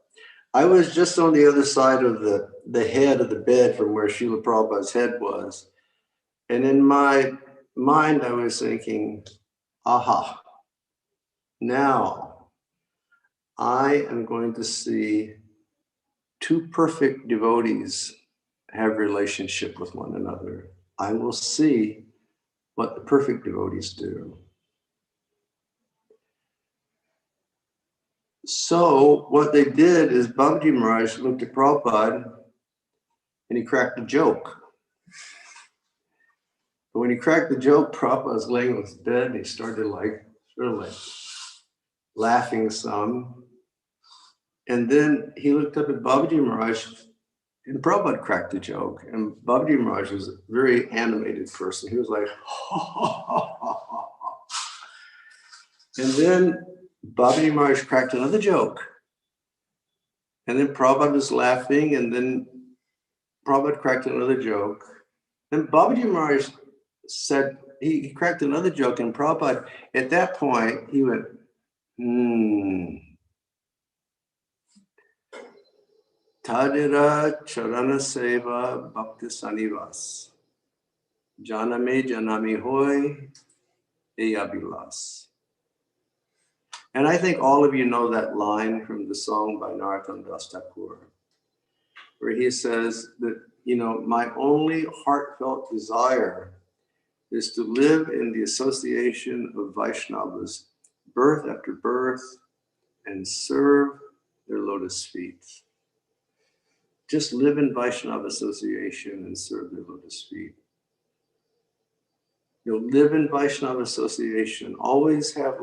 I was just on the other side of the head of the bed from where Srila Prabhupada's head was. And in my mind, I was thinking, aha, now I am going to see two perfect devotees have relationship with one another. I will see what the perfect devotees do. So what they did is Babaji Maharaj looked at Prabhupada and he cracked a joke. But when he cracked the joke, Prabhupada was laying on his bed and he started sort of laughing some. And then he looked up at Babaji Maharaj and Prabhupada cracked a joke. And Babaji Maharaj was a very animated person. He was like, ha, ha, ha, ha, ha. And then Babaji Maharaj cracked another joke. And then Prabhupada was laughing, and then Prabhupada cracked another joke. Then Babaji Maharaj said, he cracked another joke, and Prabhupada, at that point, he went, Tadira Charana Seva Bhakti Sanivas. Janame Janami Hoy Eyabilas. And I think all of you know that line from the song by Narottam Das Thakur, where he says that, my only heartfelt desire is to live in the association of Vaishnavas, birth after birth, and serve their lotus feet. Just live in Vaishnava association and serve their lotus feet. Live in Vaishnava association. Always have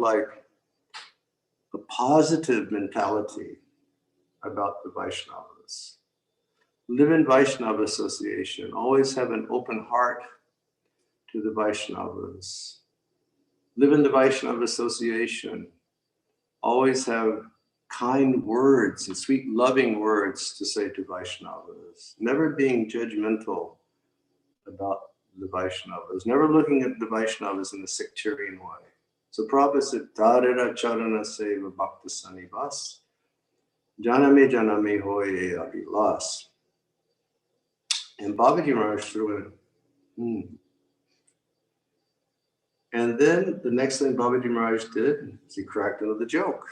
a positive mentality about the Vaishnavas. Live in Vaishnava association. Always have an open heart to the Vaishnavas. Live in the Vaishnava association. Always have kind words and sweet, loving words to say to Vaishnavas. Never being judgmental about the Vaishnavas. Never looking at the Vaishnavas in a sectarian way. So Prabhupada said, Tarira Charana Seva Bhakti Sanivas. Janame Janame Hoye Abilas. And Babaji Maharaj threw in, And then the next thing Babaji Maharaj did is he cracked another joke.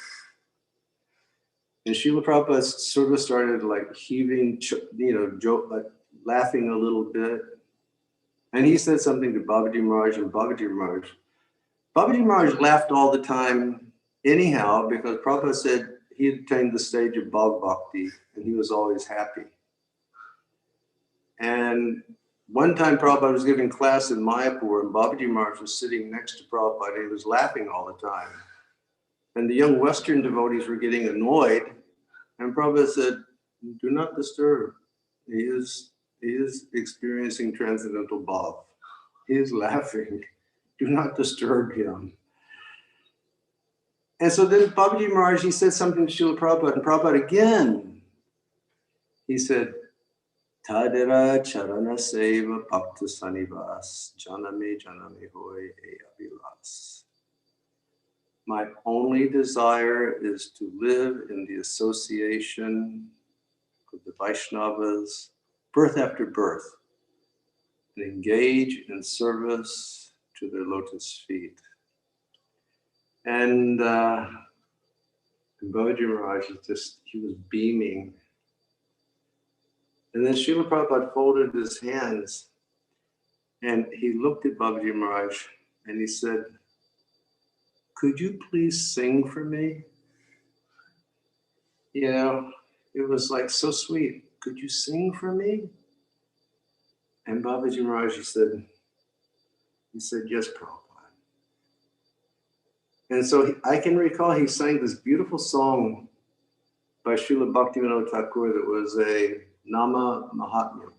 And Srila Prabhupada sort of started heaving, joke, laughing a little bit. And he said something to Babaji Maharaj, and Babaji Maharaj laughed all the time anyhow, because Prabhupada said he had attained the stage of Bhag Bhakti and he was always happy. And one time Prabhupada was giving class in Mayapur and Babaji Maharaj was sitting next to Prabhupada and he was laughing all the time. And the young Western devotees were getting annoyed. And Prabhupada said, do not disturb. He is experiencing transcendental bhav. He is laughing. Do not disturb him. And so then Babaji Maharaj, he said something to Srila Prabhupada, and Prabhupada again, he said, Tadira Charana Seva Bhakti Sanivas, Janame Janame Hoy E Abilas. My only desire is to live in the association of the Vaishnavas, birth after birth, and engage in service to their lotus feet. And Babaji Maharaj, he was beaming. And then Srila Prabhupada folded his hands and he looked at Babaji Maharaj and he said, could you please sing for me? It was so sweet. Could you sing for me? And Babaji Maharaj, he said, yes, Prabhupada. And so I can recall he sang this beautiful song by Srila Bhaktivinoda Thakur that was a Nama Mahatmya.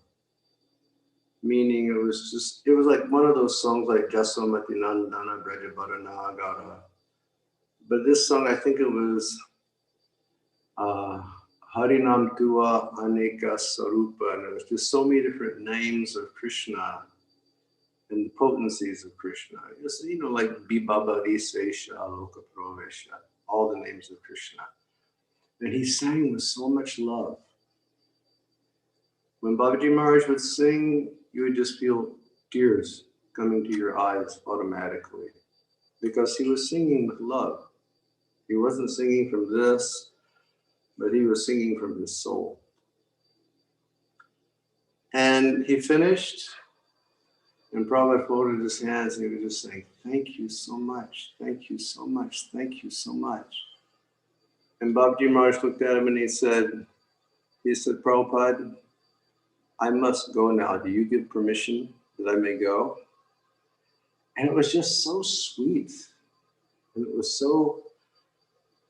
Meaning it was like one of those songs like Jasomati Nandana Brajabhara Nagara. But this song, I think it was Harinam Tua Aneka Sarupa, and it was just so many different names of Krishna and the potencies of Krishna. Just, like Bibaba Risesha, Aloka Pravesha, all the names of Krishna. And he sang with so much love. When Babaji Maharaj would sing, you would just feel tears coming to your eyes automatically, because he was singing with love. He wasn't singing from this, but he was singing from his soul. And he finished, and Prabhupada folded his hands and he was just saying, thank you so much, thank you so much, thank you so much. And Babaji Maharaj looked at him and he said, Prabhupada, I must go now. Do you give permission that I may go? And it was just so sweet. And it was so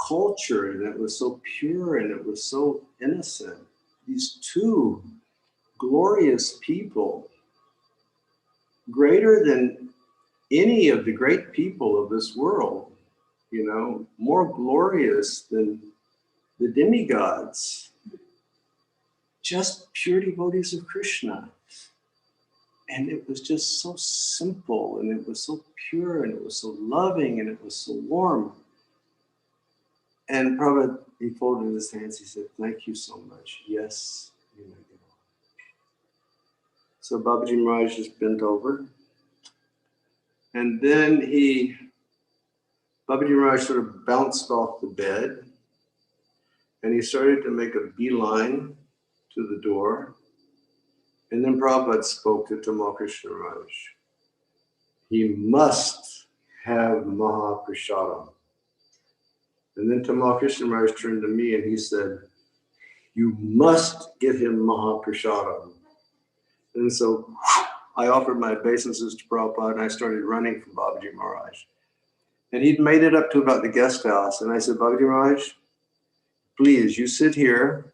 cultured, and it was so pure, and it was so innocent. These two glorious people, greater than any of the great people of this world, more glorious than the demigods, just pure devotees of Krishna. And it was just so simple, and it was so pure, and it was so loving, and it was so warm. And Prabhupada, he folded his hands, he said, thank you so much. Yes, you may go. So Babaji Maharaj just bent over. And then Babaji Maharaj sort of bounced off the bed, and he started to make a beeline to the door. And then Prabhupada spoke to Tamal Krishna Maharaj. He must have Mahaprasadam. And then Tamal Krishna Maharaj turned to me and he said, you must give him Mahaprasadam. And so I offered my obeisances to Prabhupada and I started running from Babaji Maharaj. And he'd made it up to about the guest house. And I said, Babaji Maharaj, please, you sit here.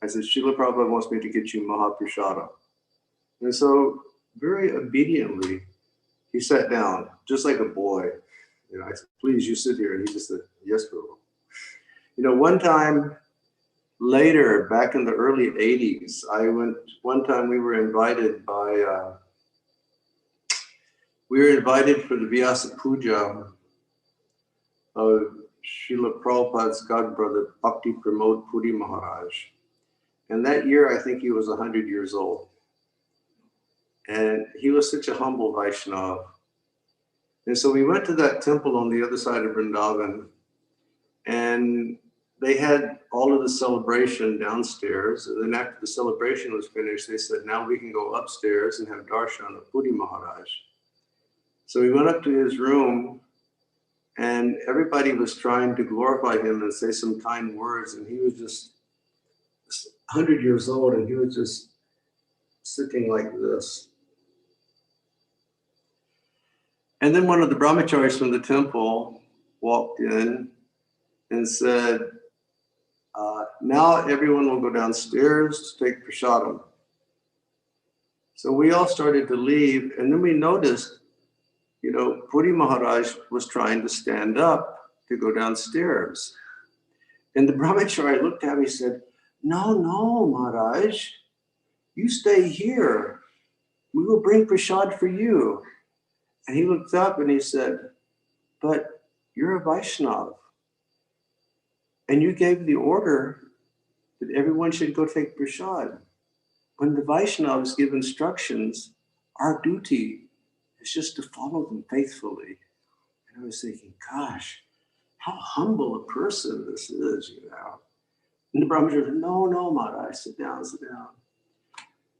I said, Srila Prabhupada wants me to get you Mahaprasadam. And so very obediently, he sat down, just like a boy. I said, please, you sit here. And he just said, yes, Prabhu. One time later, back in the early 80s, one time we were invited for the Vyasa Puja of Srila Prabhupada's godbrother, Bhakti Pramod Puri Maharaj. And that year, I think he was 100 years old. And he was such a humble Vaishnava. And so we went to that temple on the other side of Vrindavan, and they had all of the celebration downstairs. And then after the celebration was finished, they said, now we can go upstairs and have darshan of Puri Maharaj. So we went up to his room, and everybody was trying to glorify him and say some kind words. And he was just 100 years old, and he was just sitting like this. And then one of the brahmacharis from the temple walked in and said, now everyone will go downstairs to take prasadam. So we all started to leave, and then we noticed, Puri Maharaj was trying to stand up to go downstairs. And the brahmachari looked at me and said, no, Maharaj, you stay here. We will bring prasad for you. And he looked up and he said, but you're a Vaishnava. And you gave the order that everyone should go take prasad. When the Vaishnavas give instructions, our duty is just to follow them faithfully. And I was thinking, gosh, how humble a person this is, And the Brahmachari said, no, Maharaj, sit down.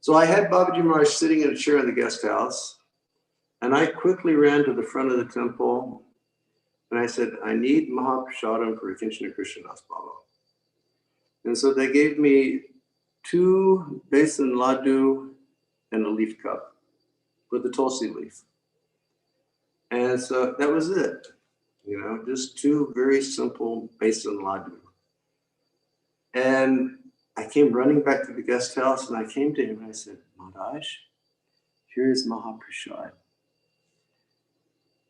So I had Babaji Maharaj sitting in a chair in the guest house, and I quickly ran to the front of the temple, and I said, I need Mahaprasadam for Kinchana Krishnadas Baba. And so they gave me 2 basin laddu and a leaf cup with a tulsi leaf. And so that was it, just 2 very simple basin laddu. And I came running back to the guest house, and I came to him and I said, Maharaj, here's Mahaprasad.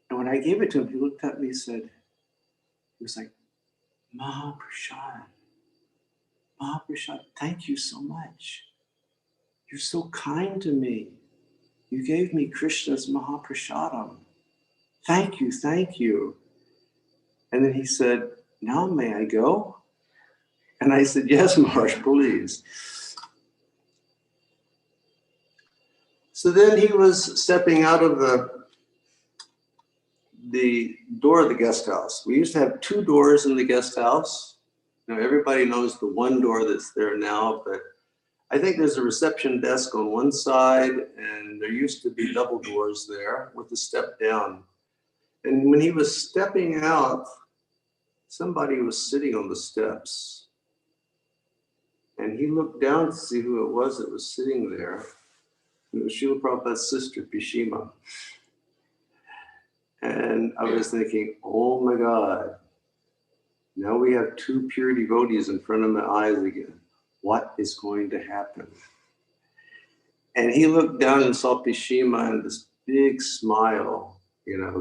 And when I gave it to him, he looked at me and said, he was like, Mahaprasad, thank you so much. You're so kind to me. you gave me Krishna's Mahaprasadam. Thank you, thank you. And then he said, now may I go? And I said, yes, Maharaj, please. So then he was stepping out of the door of the guest house. We used to have 2 doors in the guest house. Now everybody knows the one door that's there now, but I think there's a reception desk on one side, and there used to be double doors there with a step down. And when he was stepping out, somebody was sitting on the steps. And he looked down to see who it was that was sitting there. It was Srila Prabhupada's sister, Pishima. And I was thinking, oh my God, now we have 2 pure devotees in front of my eyes again. What is going to happen? And he looked down and saw Pishima, and this big smile,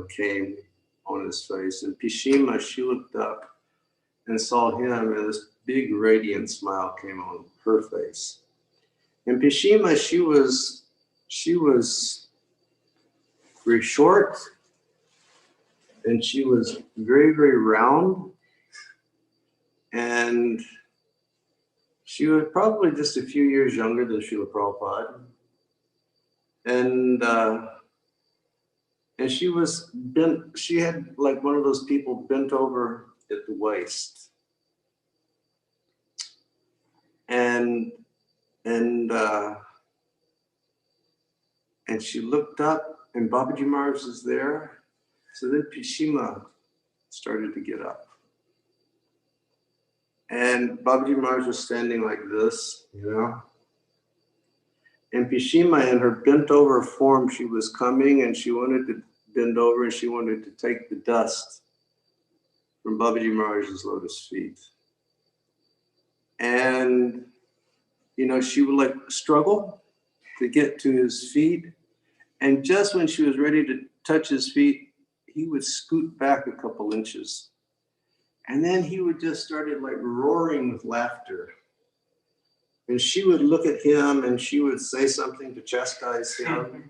came on his face. And Pishima, she looked up and saw him, and this big radiant smile came on her face. And Pishima, she was very short, and she was very, very round. And she was probably just a few years younger than Srila Prabhupada. And she was bent, she had like one of those people bent over at the waist. And she looked up, and Babaji Maharaj was there. So then Pishima started to get up. And Babaji Maharaj was standing like this, And Pishima, in her bent over form, she was coming, and she wanted to bend over, and she wanted to take the dust from Babaji Maharaj's lotus feet. And, she would like struggle to get to his feet. And just when she was ready to touch his feet, he would scoot back a couple inches. And then he would just started like roaring with laughter. And she would look at him, and she would say something to chastise him.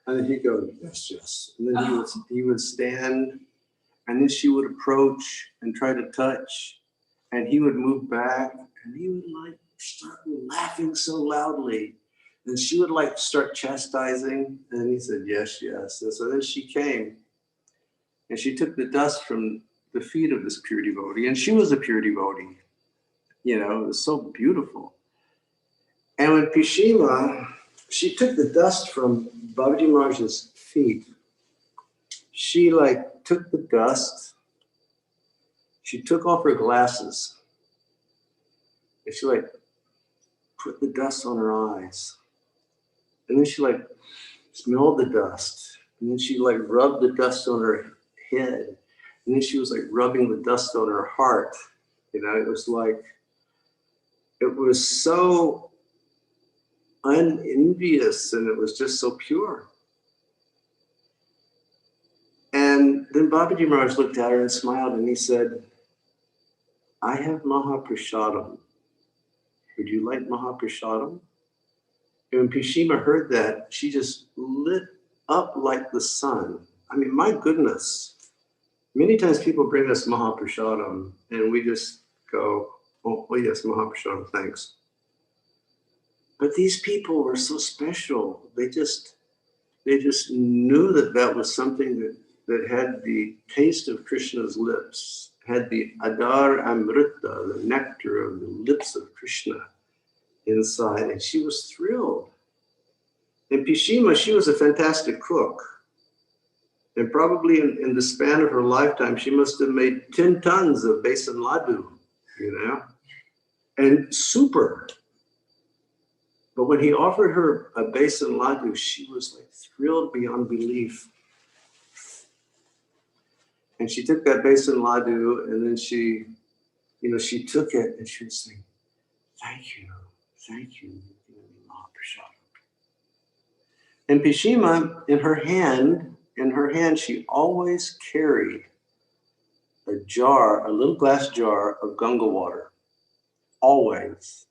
And then he'd go, yes, yes. And then he would stand, and then she would approach and try to touch. And he would move back, and he would like start laughing so loudly. And she would like start chastising. And he said, yes, yes. And so then she came, and she took the dust from the feet of this pure devotee. And she was a pure devotee. It was so beautiful. And when Pishima, she took the dust from Babaji Maharaj's feet, she like took the dust, she took off her glasses, and she like put the dust on her eyes. And then she like smelled the dust. And then she like rubbed the dust on her head. And then she was like rubbing the dust on her heart. It was like, it was so unenvious, and it was just so pure. And then Babaji Maharaj looked at her and smiled, and he said, I have Mahaprasadam. Would you like Mahaprasadam? And when Pishima heard that, she just lit up like the sun. I mean, my goodness. Many times people bring us Mahaprasadam, and we just go, oh yes, Mahaprasadam, thanks. But these people were so special. They just knew that was something that had the taste of Krishna's lips, had the adar amrita, the nectar of the lips of Krishna inside. And she was thrilled. And Pishima, she was a fantastic cook. And probably in the span of her lifetime, she must have made 10 tons of besan laddu, and super. But when he offered her a besan laddu, she was like thrilled beyond belief. And she took that besan laddu, and then she took it, and she was saying, thank you, Mahaprasad. And Pishima, in her hand, she always carried a little glass jar of Ganga water, always.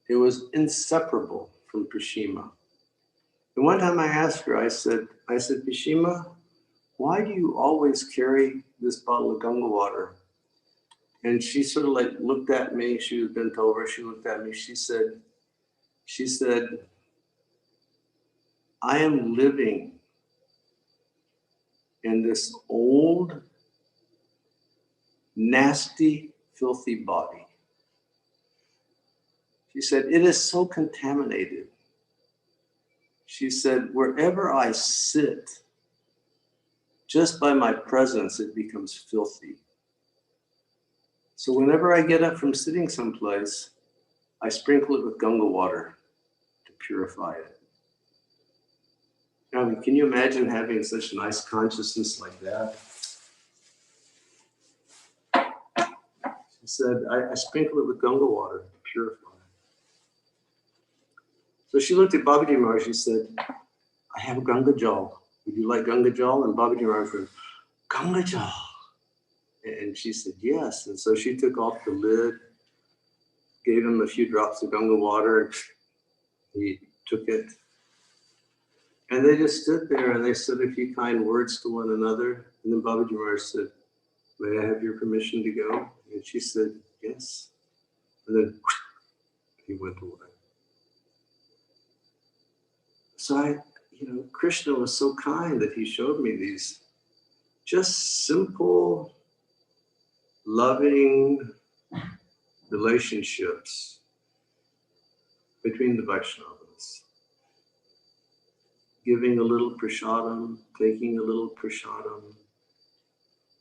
It was inseparable from Pishima. And one time I asked her, I said, Pishima, why do you always carry this bottle of Ganga water? And she sort of like looked at me. She was bent over. She looked at me. She said, I am living in this old, nasty, filthy body. She said, it is so contaminated. She said, wherever I sit, just by my presence, it becomes filthy. So whenever I get up from sitting someplace, I sprinkle it with Ganga water to purify it. I mean, can you imagine having such nice consciousness like that? She said, I sprinkle it with Ganga water to purify it. So she looked at Babaji Maharaj. She said, I have Ganga Jal. Would you like Ganga Jal? And Babaji Maharaj went, Ganga Jal. And she said, yes. And so she took off the lid, gave him a few drops of Ganga water. He took it. And they just stood there and they said a few kind words to one another. And then Babaji Maharaj said, may I have your permission to go? And she said, yes. And then he went away. So Krishna was so kind that he showed me these just simple, loving relationships between the Vaishnavas. Giving a little prasadam, taking a little prasadam,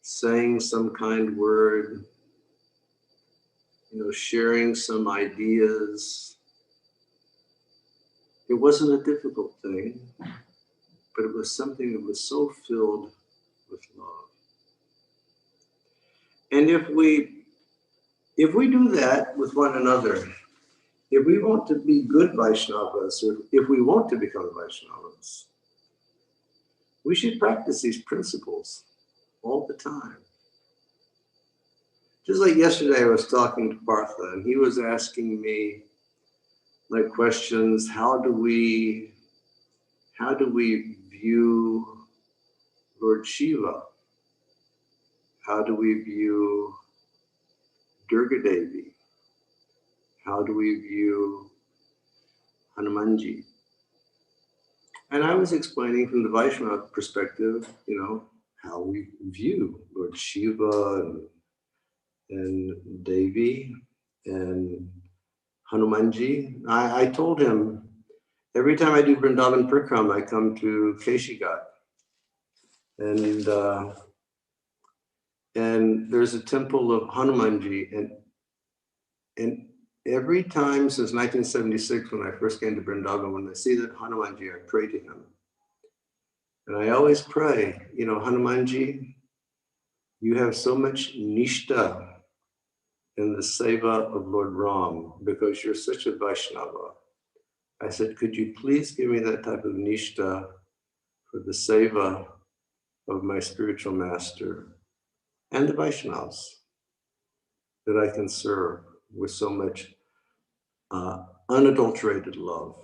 saying some kind word, sharing some ideas. It wasn't a difficult thing, but it was something that was so filled with love. And if we do that with one another, if we want to be good Vaishnavas, or if we want to become Vaishnavas, we should practice these principles all the time. Just like yesterday I was talking to Partha and he was asking me like questions, how do we view Lord Shiva? How do we view Durga Devi? How do we view Hanumanji? And I was explaining from the Vaishnava perspective, how we view Lord Shiva and Devi and Hanumanji. I told him, every time I do Vrindavan Parikram, I come to Keshigat. And there's a temple of Hanumanji. And every time since 1976, when I first came to Vrindavan, when I see that Hanumanji, I pray to him. And I always pray, Hanumanji, you have so much nishta in the seva of Lord Ram because you're such a Vaishnava. I said, could you please give me that type of nishta for the seva of my spiritual master and the Vaishnavas that I can serve with so much unadulterated love.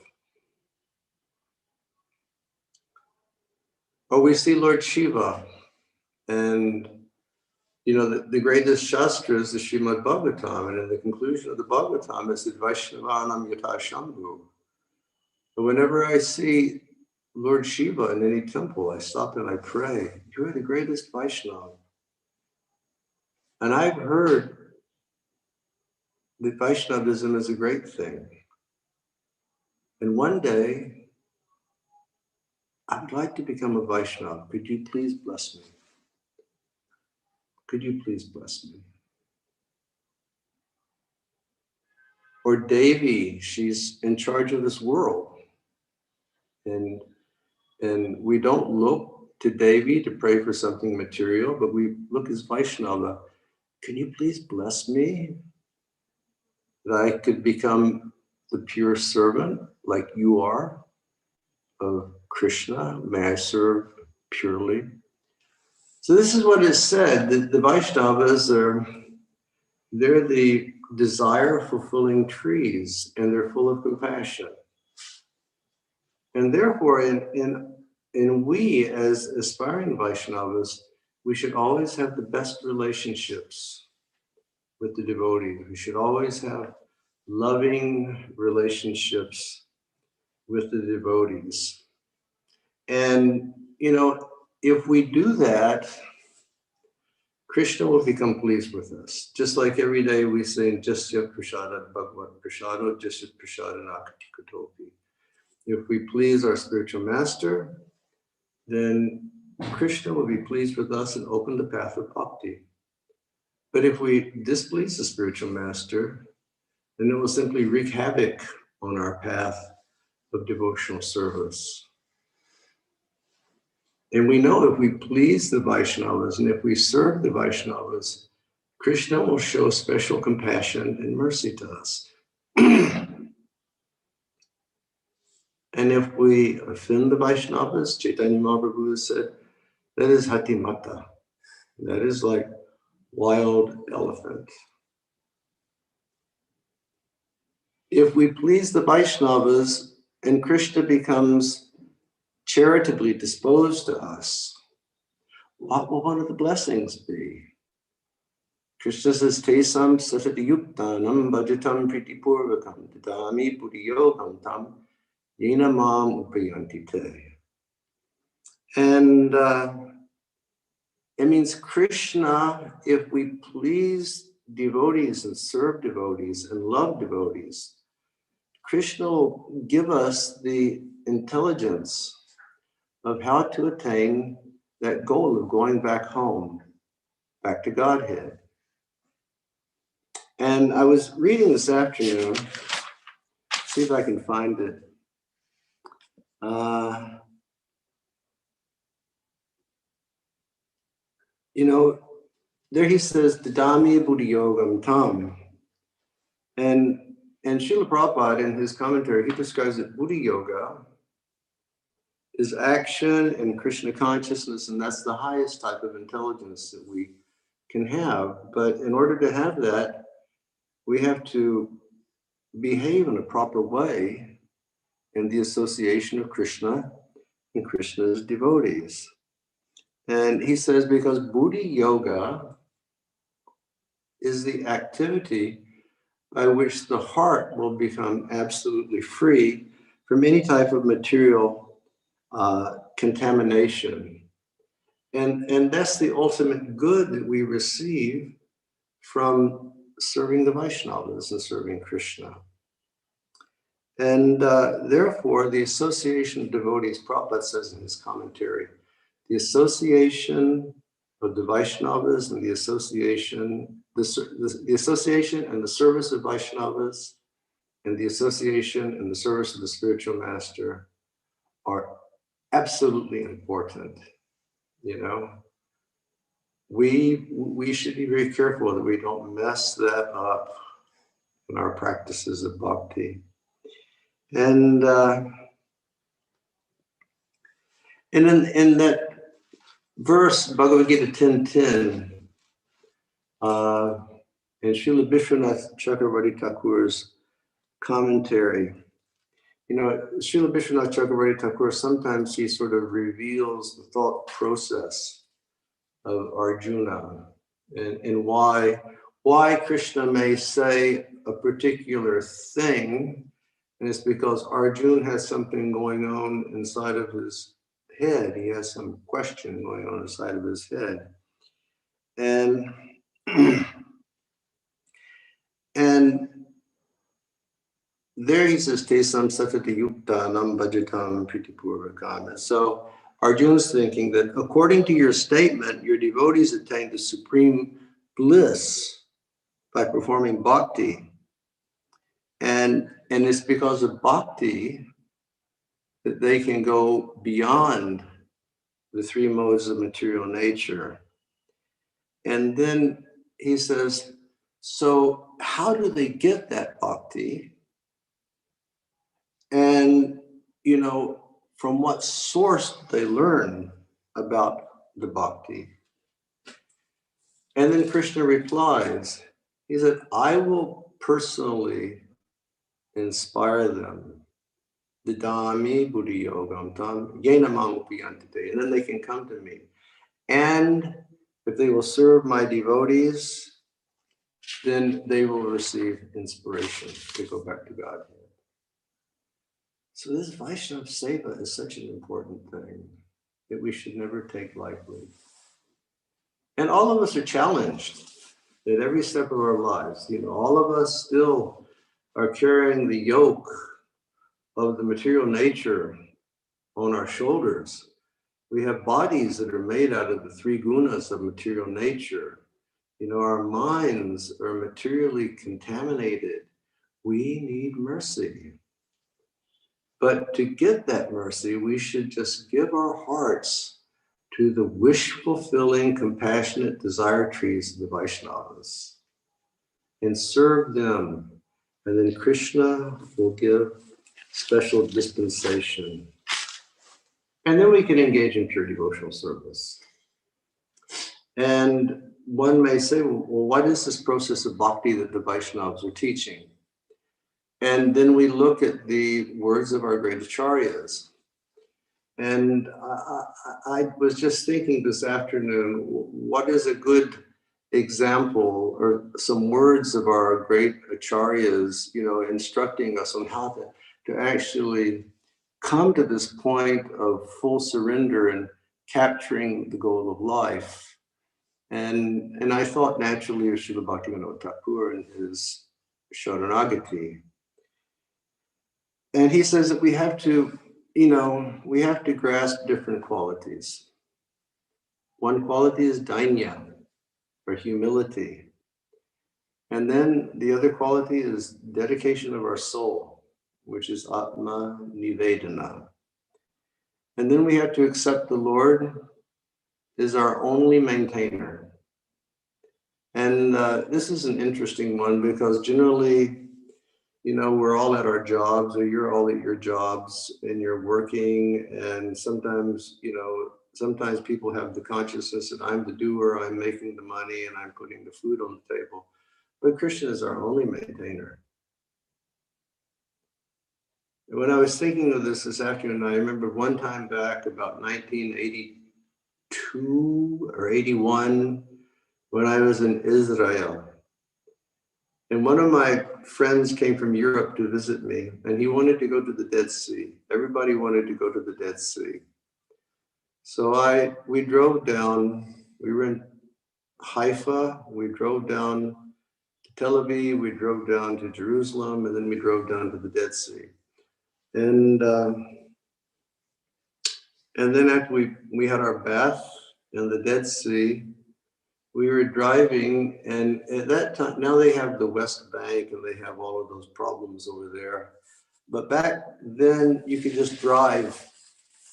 Or we see Lord Shiva, and the greatest shastra is the Srimad Bhagavatam, and in the conclusion of the Bhagavatam is that Vaishnavanam Yata Shambhu. And whenever I see Lord Shiva in any temple, I stop and I pray, you are the greatest Vaishnava. And I've heard that Vaishnavism is a great thing. And one day, I would like to become a Vaishnava. Could you please bless me? Could you please bless me? Or Devi, she's in charge of this world. And we don't look to Devi to pray for something material, but we look as Vaishnava. Can you please bless me that I could become the pure servant like you are of Krishna? May I serve purely? So this is what is said, that the Vaishnavas they're the desire fulfilling trees, and they're full of compassion. And therefore, in we as aspiring Vaishnavas, we should always have the best relationships with the devotees. We should always have loving relationships with the devotees. And, if we do that, Krishna will become pleased with us. Just like every day we sing, Jasya Prasada Bhagavad Prasado, Jasya Prasada Nakati Katopi. If we please our spiritual master, then Krishna will be pleased with us and open the path of bhakti. But if we displease the spiritual master, then it will simply wreak havoc on our path of devotional service. And we know if we please the Vaishnavas and if we serve the Vaishnavas, Krishna will show special compassion and mercy to us. And if we offend the Vaishnavas, Chaitanya Mahaprabhu said, that is hatimata. That is like wild elephant. If we please the Vaishnavas and Krishna becomes charitably disposed to us, what will one of the blessings be? Krishna says, Tesam sasati yuktanam bhajatam pritipurvakam tadami puriyogam tam yena mam upayanti te. And it means Krishna, if we please devotees and serve devotees and love devotees, Krishna will give us the intelligence of how to attain that goal of going back home, back to Godhead. And I was reading this afternoon, see if I can find it. There he says, Dadami Buddhi Yogam Tam. And Srila Prabhupada in his commentary, he describes that Buddhi Yoga is action and Krishna consciousness, and that's the highest type of intelligence that we can have. But in order to have that, we have to behave in a proper way in the association of Krishna and Krishna's devotees. And he says, because Buddhi Yoga is the activity by which the heart will become absolutely free from any type of material contamination. And that's the ultimate good that we receive from serving the Vaishnavas and serving Krishna. And therefore, the association of devotees, Prabhupada says in his commentary, the association of the Vaishnavas and the association and the service of Vaishnavas and the association and the service of the spiritual master are absolutely important. We should be very careful that we don't mess that up in our practices of bhakti. And in that verse, Bhagavad Gita 10:10, and Srila Vishwanath Chakravarti Thakur's commentary, Srila Vishwanath Chakravarti Thakur, sometimes he sort of reveals the thought process of Arjuna and why Krishna may say a particular thing. And it's because Arjuna has something going on inside of his head. He has some question going on inside of his head. And there he says, Tesam satati yukta nam bhajatam pritipurvakam. So Arjuna's thinking that according to your statement, your devotees attain the supreme bliss by performing bhakti. And it's because of bhakti that they can go beyond the three modes of material nature. And then he says, so how do they get that bhakti? And, from what source they learn about the bhakti? And then Krishna replies, he said, I will personally inspire them Didami buddhi yogam tam yenamam upiyantite. And then they can come to me. And if they will serve my devotees, then they will receive inspiration to go back to God. So this Vaishnava Seva is such an important thing that we should never take lightly. And all of us are challenged at every step of our lives. You know, all of us still are carrying the yoke of the material nature on our shoulders. We have bodies that are made out of the three gunas of material nature. You know, our minds are materially contaminated. We need mercy. But to get that mercy, we should just give our hearts to the wish-fulfilling, compassionate desire trees of the Vaishnavas and serve them. And then Krishna will give special dispensation. And then we can engage in pure devotional service. And one may say, well, what is this process of bhakti that the Vaishnavas are teaching? And then we look at the words of our great acharyas. And I was just thinking this afternoon, what is a good example or some words of our great acharyas, you know, instructing us on how to actually come to this point of full surrender and capturing the goal of life. And I thought naturally of Srila Bhaktivinoda Thakur and his Sharanagati. And he says that we have to, you know, we have to grasp different qualities. One quality is dainya, or humility. And then the other quality is dedication of our soul, which is atma nivedana. And then we have to accept the Lord is our only maintainer. And this is an interesting one because generally, you know, we're all at our jobs, or you're all at your jobs and you're working. And sometimes, you know, sometimes people have the consciousness that I'm the doer, I'm making the money and I'm putting the food on the table. But Krishna is our only maintainer. And when I was thinking of this afternoon, I remember one time back about 1982 or 81, when I was in Israel. And one of my friends came from Europe to visit me, and he wanted to go to the Dead Sea. Everybody wanted to go to the Dead Sea. So we drove down, we were in Haifa, we drove down to Tel Aviv, we drove down to Jerusalem, and then we drove down to the Dead Sea. And then after we had our bath in the Dead Sea, we were driving, and at that time, now they have the West Bank and they have all of those problems over there. But back then, you could just drive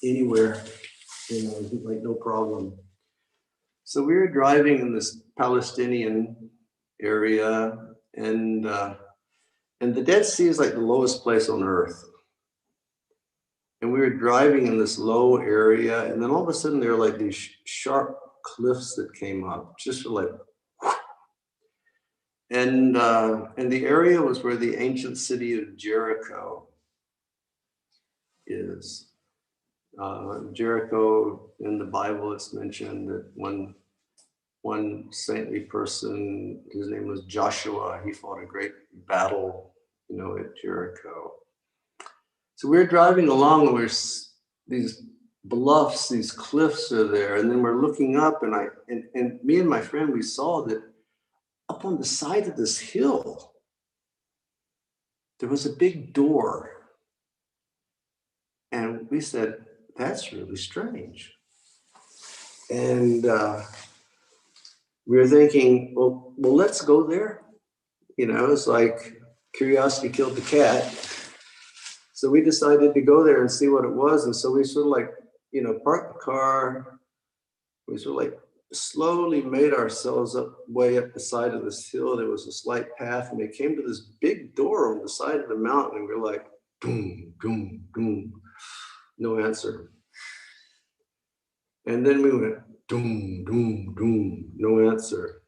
anywhere, you know, like no problem. So we were driving in this Palestinian area, and the Dead Sea is like the lowest place on earth. And we were driving in this low area, and then all of a sudden there were like these sharp cliffs that came up, just like, and the area was where the ancient city of Jericho is. Jericho, in the Bible, it's mentioned that one saintly person, his name was Joshua, he fought a great battle, you know, at Jericho. So we're driving along, and there's these bluffs, these cliffs are there, and then we're looking up, and me and my friend, we saw that up on the side of this hill, there was a big door. And we said, that's really strange. And we were thinking, well, let's go there. You know, it's like curiosity killed the cat. So we decided to go there and see what it was. And so we sort of like, you know, parked the car. We sort of like slowly made ourselves way up the side of this hill. There was a slight path, and we came to this big door on the side of the mountain, and we were like, doom, doom, doom, no answer. And then we went, doom, doom, doom, no answer.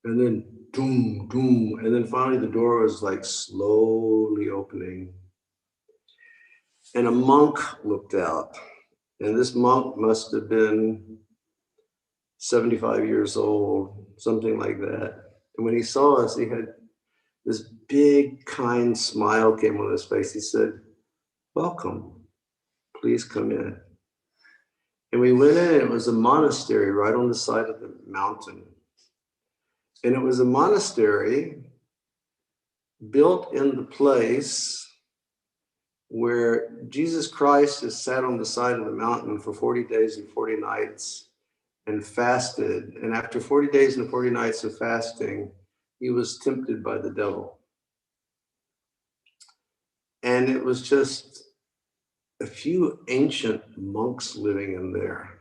And then doom, doom, and then finally the door was like slowly opening. and a monk looked out. And this monk must have been 75 years old, something like that. And when he saw us, he had this big, kind smile came on his face. He said, "Welcome, please come in." And we went in, and it was a monastery right on the side of the mountain. And it was a monastery built in the place where Jesus Christ has sat on the side of the mountain for 40 days and 40 nights and fasted. And after 40 days and 40 nights of fasting, he was tempted by the devil. And it was just a few ancient monks living in there.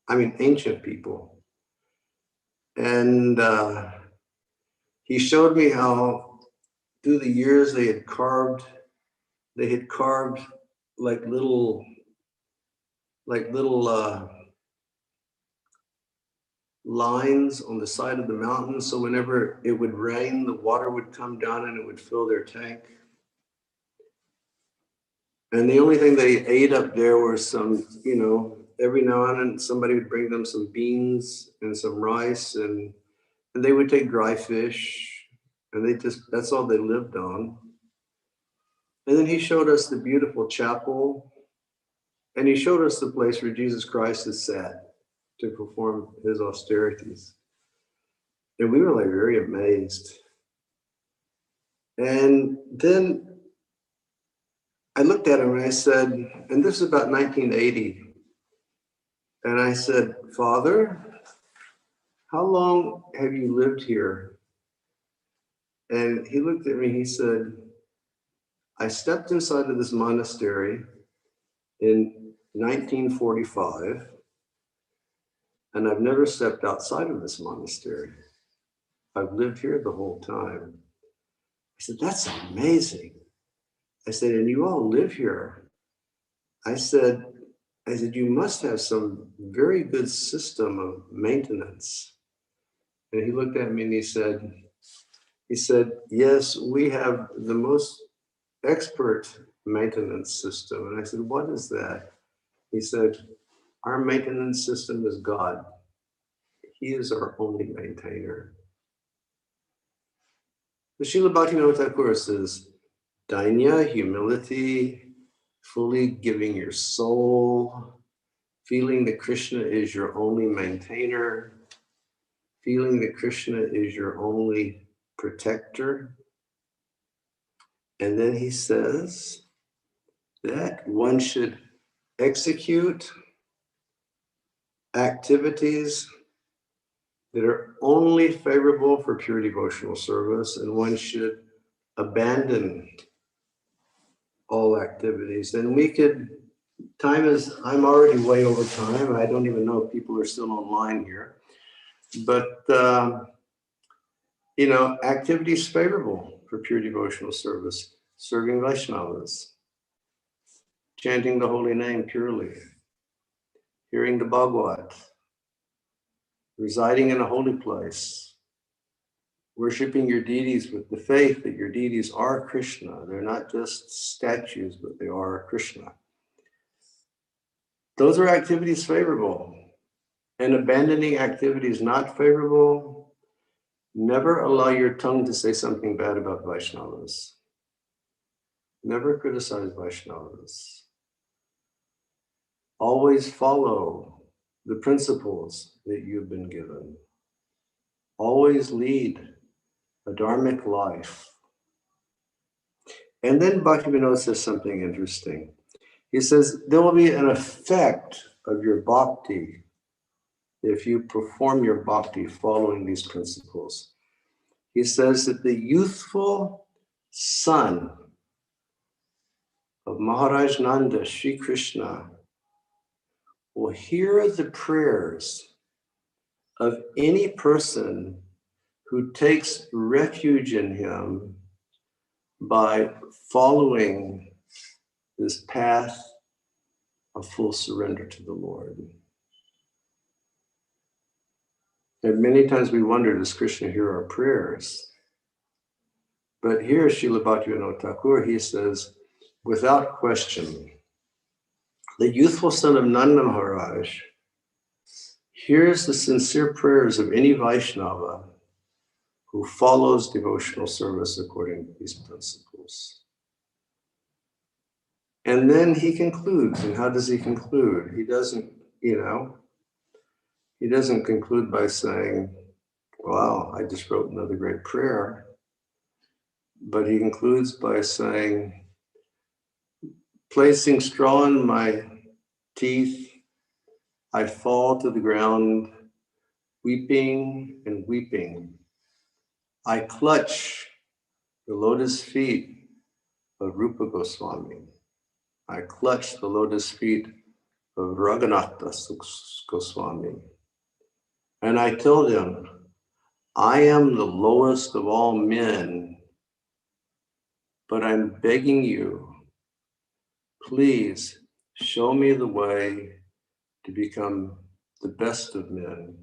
I mean, ancient people. And he showed me how through the years they had carved like little lines on the side of the mountain. So whenever it would rain, the water would come down and it would fill their tank. And the only thing they ate up there were some, every now and then somebody would bring them some beans and some rice, and they would take dry fish, and that's all they lived on. And then he showed us the beautiful chapel, and he showed us the place where Jesus Christ had sat to perform his austerities. And we were like very amazed. And then I looked at him and I said, and this is about 1980. And I said, "Father, how long have you lived here?" And he looked at me, he said, "I stepped inside of this monastery in 1945, and I've never stepped outside of this monastery. I've lived here the whole time." I said, "That's amazing." I said, "And you all live here." I said, "You must have some very good system of maintenance." And he looked at me and he said, "Yes, we have the most expert maintenance system." And I said, "What is that?" He said, "Our maintenance system is God. He is our only maintainer." The Srila Bhaktivinoda Thakur says, Dainya, humility, fully giving your soul, feeling that Krishna is your only maintainer, feeling that Krishna is your only protector. And then he says that one should execute activities that are only favorable for pure devotional service, and one should abandon all activities. And I'm already way over time. I don't even know if people are still online here. But, activities favorable for pure devotional service: serving Vaishnavas, chanting the holy name purely, hearing the Bhagavad, residing in a holy place, worshiping your deities with the faith that your deities are Krishna. They're not just statues, but they are Krishna. Those are activities favorable. And abandoning activities not favorable, never allow your tongue to say something bad about Vaishnavas. Never criticize Vaishnavas. Always follow the principles that you've been given. Always lead a dharmic life. And then Bhaktivinoda says something interesting. He says, there will be an effect of your bhakti if you perform your bhakti following these principles. He says that the youthful son of Maharaj Nanda, Sri Krishna, will hear the prayers of any person who takes refuge in him by following this path of full surrender to the Lord. And many times we wonder, does Krishna hear our prayers? But here, Srila Bhaktivinoda Thakur, he says, without question, the youthful son of Nanda Maharaj, hears the sincere prayers of any Vaishnava who follows devotional service according to these principles. And then he concludes. And how does he conclude? He doesn't, he doesn't conclude by saying, wow, I just wrote another great prayer. But he concludes by saying, placing straw in my teeth, I fall to the ground, weeping and weeping. I clutch the lotus feet of Rupa Goswami. I clutch the lotus feet of Raghunatha Goswami. And I tell them, I am the lowest of all men, but I'm begging you, please show me the way to become the best of men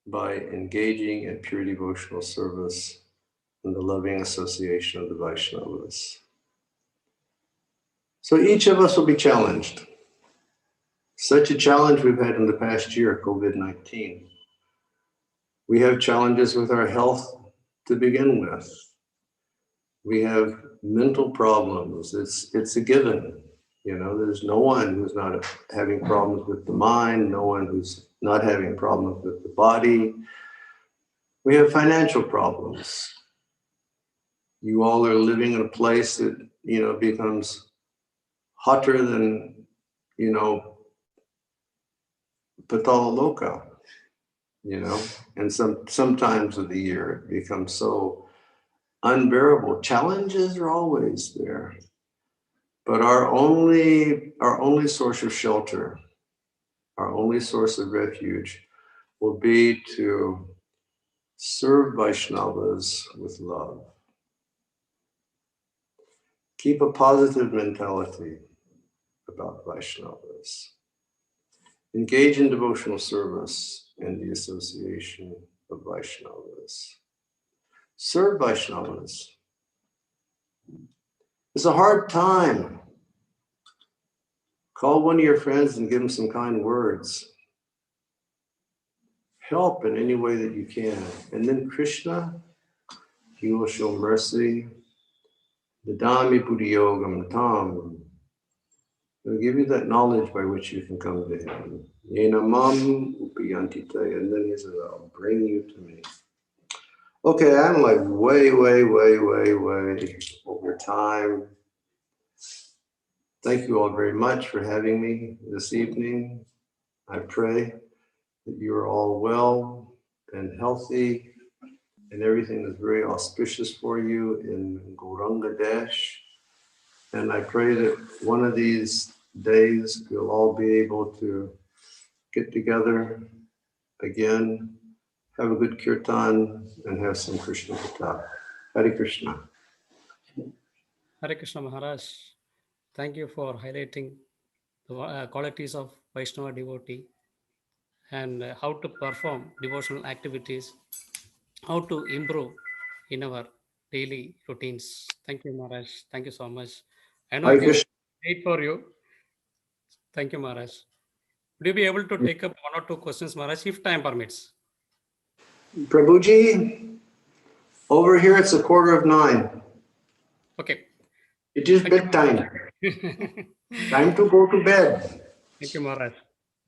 by engaging in pure devotional service and the loving association of the Vaishnavas. So each of us will be challenged. Such a challenge we've had in the past year, COVID-19. We have challenges with our health to begin with. We have mental problems. It's a given. There's no one who's not having problems with the mind, no one who's not having problems with the body. We have financial problems. You all are living in a place that, becomes hotter than, Patala Loka, and sometimes of the year it becomes so unbearable. Challenges are always there. But our only source of shelter, our only source of refuge will be to serve Vaishnavas with love. Keep a positive mentality about Vaishnavas. Engage in devotional service and the association of Vaishnavas. Serve Vaishnavas. It's a hard time. Call one of your friends and give them some kind words. Help in any way that you can. And then Krishna, he will show mercy. Dadami buddhiyogam tam. He'll give you that knowledge by which you can come to him. Yenamam upayantite. And then he says, I'll bring you to me. Okay, I'm like way over time. Thank you all very much for having me this evening. I pray that you are all well and healthy and everything is very auspicious for you in Gauranga Dash. And I pray that one of these days you'll all be able to get together again, have a good kirtan, and have some Krishna Katha. Hare Krishna. Hare Krishna Maharaj. Thank you for highlighting the qualities of Vaishnava devotee and how to perform devotional activities, how to improve in our daily routines. Thank you, Maharaj. Thank you so much. I know Hare it is Krishna. late for you. Thank you, Maharaj. Would you be able to take up one or two questions, Maharaj, if time permits? Prabhuji, over here it's 9:15. Okay. It is Thank you. bedtime. Time to go to bed. Thank you, Maharaj.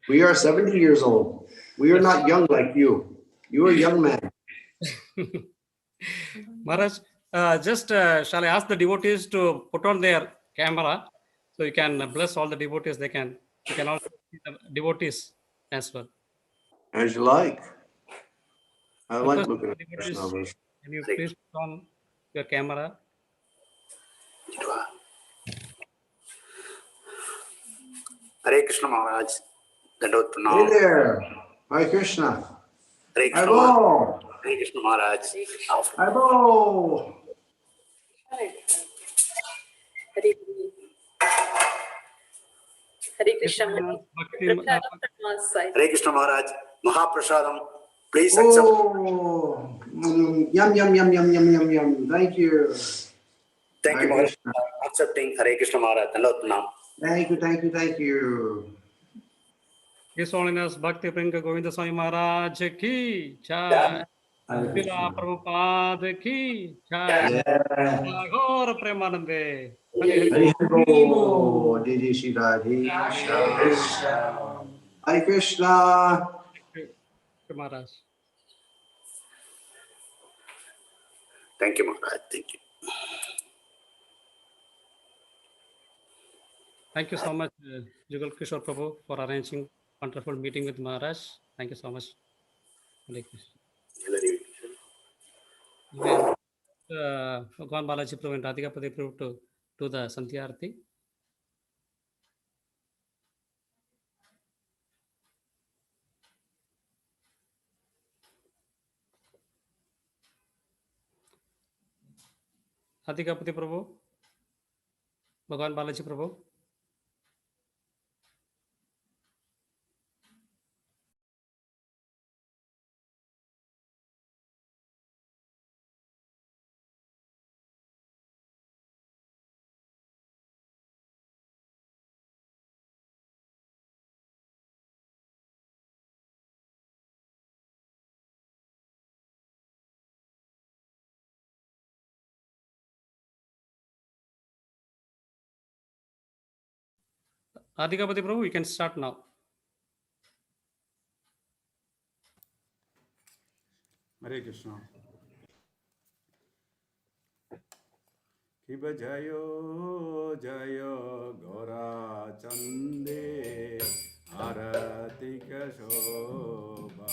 We are 70 years old. We are not young like you. You are a young man. Maharaj, shall I ask the devotees to put on their camera so you can bless all the devotees? You can also see the devotees as well. As you like. I like Request looking at the devotees, Vaishnavas. can you please put on your camera? Hare Krishna Maharaj. Dandavata Hey Pranam. there. Hare Krishna. Hare Krishna Maharaj. Hello. Hare Krishna Maharaj. Hello. Hare Krishna. Bhakti, Prashadam from our side. Hare Krishna Maharaj. Mahaprasadam. Please accept. Oh. Yum. Thank you. Thank you, Hare Maharaj, Krishna. for accepting Hare Krishna Maharaj. Dandavata Pranam. Thank you, thank you, thank you. His Holiness Bhakti Bringa Govinda Swami Maharaj ki jai. Hare Srila Krishna. Prabhupada ki jai. Yeah. Gaur Premanande. Hari Hari. Hare Krishna. Jai Jai Shri Radhe Krishna. Hare Krishna. Thank you, Maharaj. Thank you, Maharaj. Thank you. Thank you so much, Jugal Kishore Prabhu, for arranging wonderful meeting with Maharaj. Thank you so much. Hare Krishna. We Bhagwan Balaji Prabhu and Radhikapati Prabhu to do the Sandhya Arati. Radhikapati Prabhu, Bhagwan Balaji Prabhu. Radhikapati Prabhu, we can start now. Hare Krishna. Kiba Jayo Jayo Gora Chande Aratika Shobha.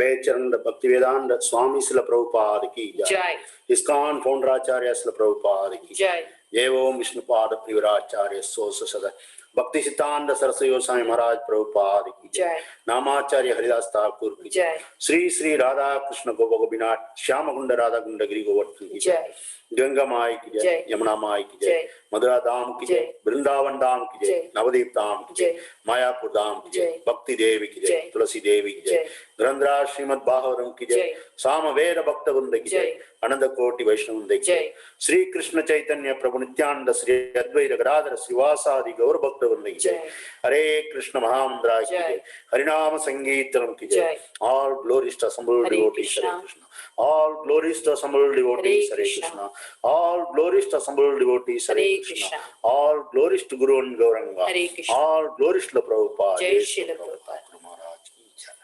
Bechand Bhaktivedanta Swami Srila Prabhupada ki jai. Jai. ISKCON founder Acharya Srila Prabhupada ki Jai. Evom Vishnupada Privaracharya Sosa Sada Bhakti Siddhanta Saraswati Goswami Maharaj Prabhupada ki Jai. Namacharya Haridas Thakur ki Jai. Sri Sri Radha Krishna Gopinath Shyamagunda Radha Gunda Giri Govardhan ki Jai. Ganga Mai ki jai, Jai. Yamuna Mai ki jai, Jai. Madhura Dham ki jai, Jai. Vrindavan Dham ki jai, Jai. Navadip Dham ki jai, Jai. Mayapur Dham ki jai, Jai. Bhakti Devi ki jai, Jai. Tulasi Devi ki jai, Jai. Dharandra Srimad Bhagavatam ki jai, Jai. Sama Veda Bhakta Vrinda ki jai, Jai. Ananda Koti Vaishnavanda ki jai, Jai. Sri Krishna Chaitanya Prabhu Nityananda Sri Advaita Gadadhara Srivasadi Gaur Bhakta Vrinda ki jai, Jai. Hare Krishna Mahamandra ki Jai. jai, Harinama Sangeetanam ki jai, Jai. all glories to assembled Hare devotees, Hare Krishna. Krishna. All glories to assembled devotees, Hare Krishna. Krishna. All glories to assembled devotees, Hare Hare Krishna. Krishna. All glories to Guru and Gauranga. Hare Krishna. All glories to Prabhupada. Jai Jai Srila Srila Prabhupada. Prabhupada Maharaj ki jai.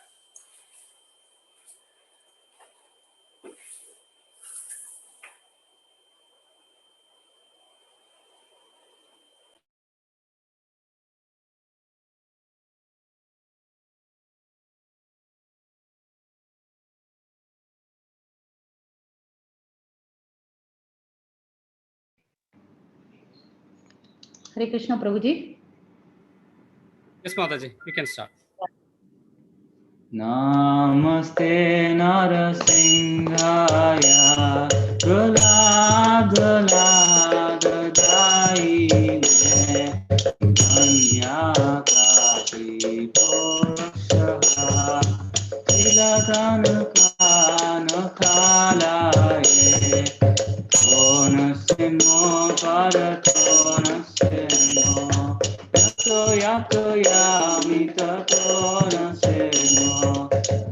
Hare Krishna, Prabhuji. Yes, Mataji, you can start. Namaste Narasingaya Gulagulagadaine Ganyakati Purushaha Tilakanakalaye Tonasimo Paratonasimo Yato yato yamita tonasimo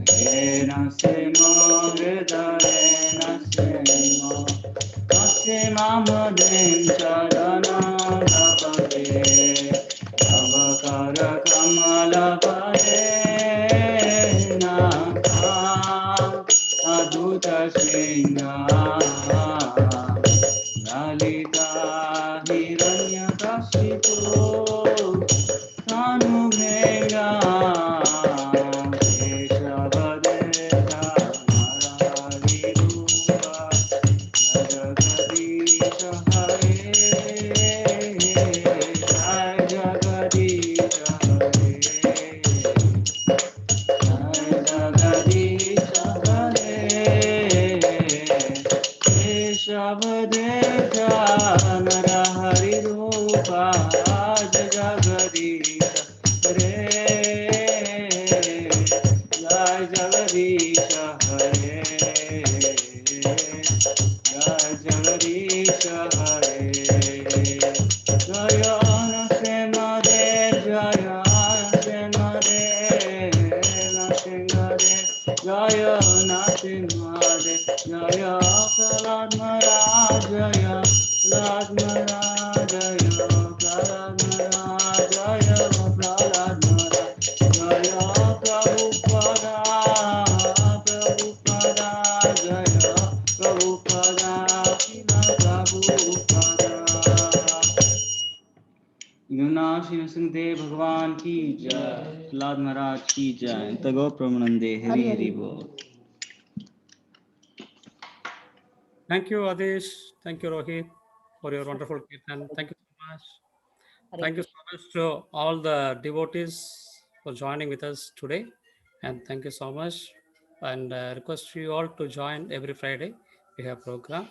Yena simo hridayena simo Masimamudin charana bhavate Avakara kamala parena Adhuta singha Lalita hiranyakashipu Tanu Bringa Keshavadeta Narahari Rupa Jagadisha Hare Jai Jagadisha Hare Jai Jagadisha Hare Keshavadeta Narahari Rupa Jagadisha Hare Jai Jagadisha Hare Jai Jagadisha Hare Jaya Nasimade Jaya Nasimade Nasimade Jaya Nasimade Jaya Prahlad Maharaj Jaya Prahlad Maharaj Jaya Prahlad Maharaj Jaya Prahlad Maharaj Jaya Prabhupada Prabhupada Jaya Prabhupada Srila Prabhupada Yunashi Sinte Bhagwan ki jai Prahlad Maharaj ki jai Tago Pramanande Hari Hari Bol. Thank you, Adish. Thank you, Rohit, for your wonderful Kirtan. Thank you so much. Thank you so much to all the devotees for joining with us today. And thank you so much. And request you all to join every Friday. We have program.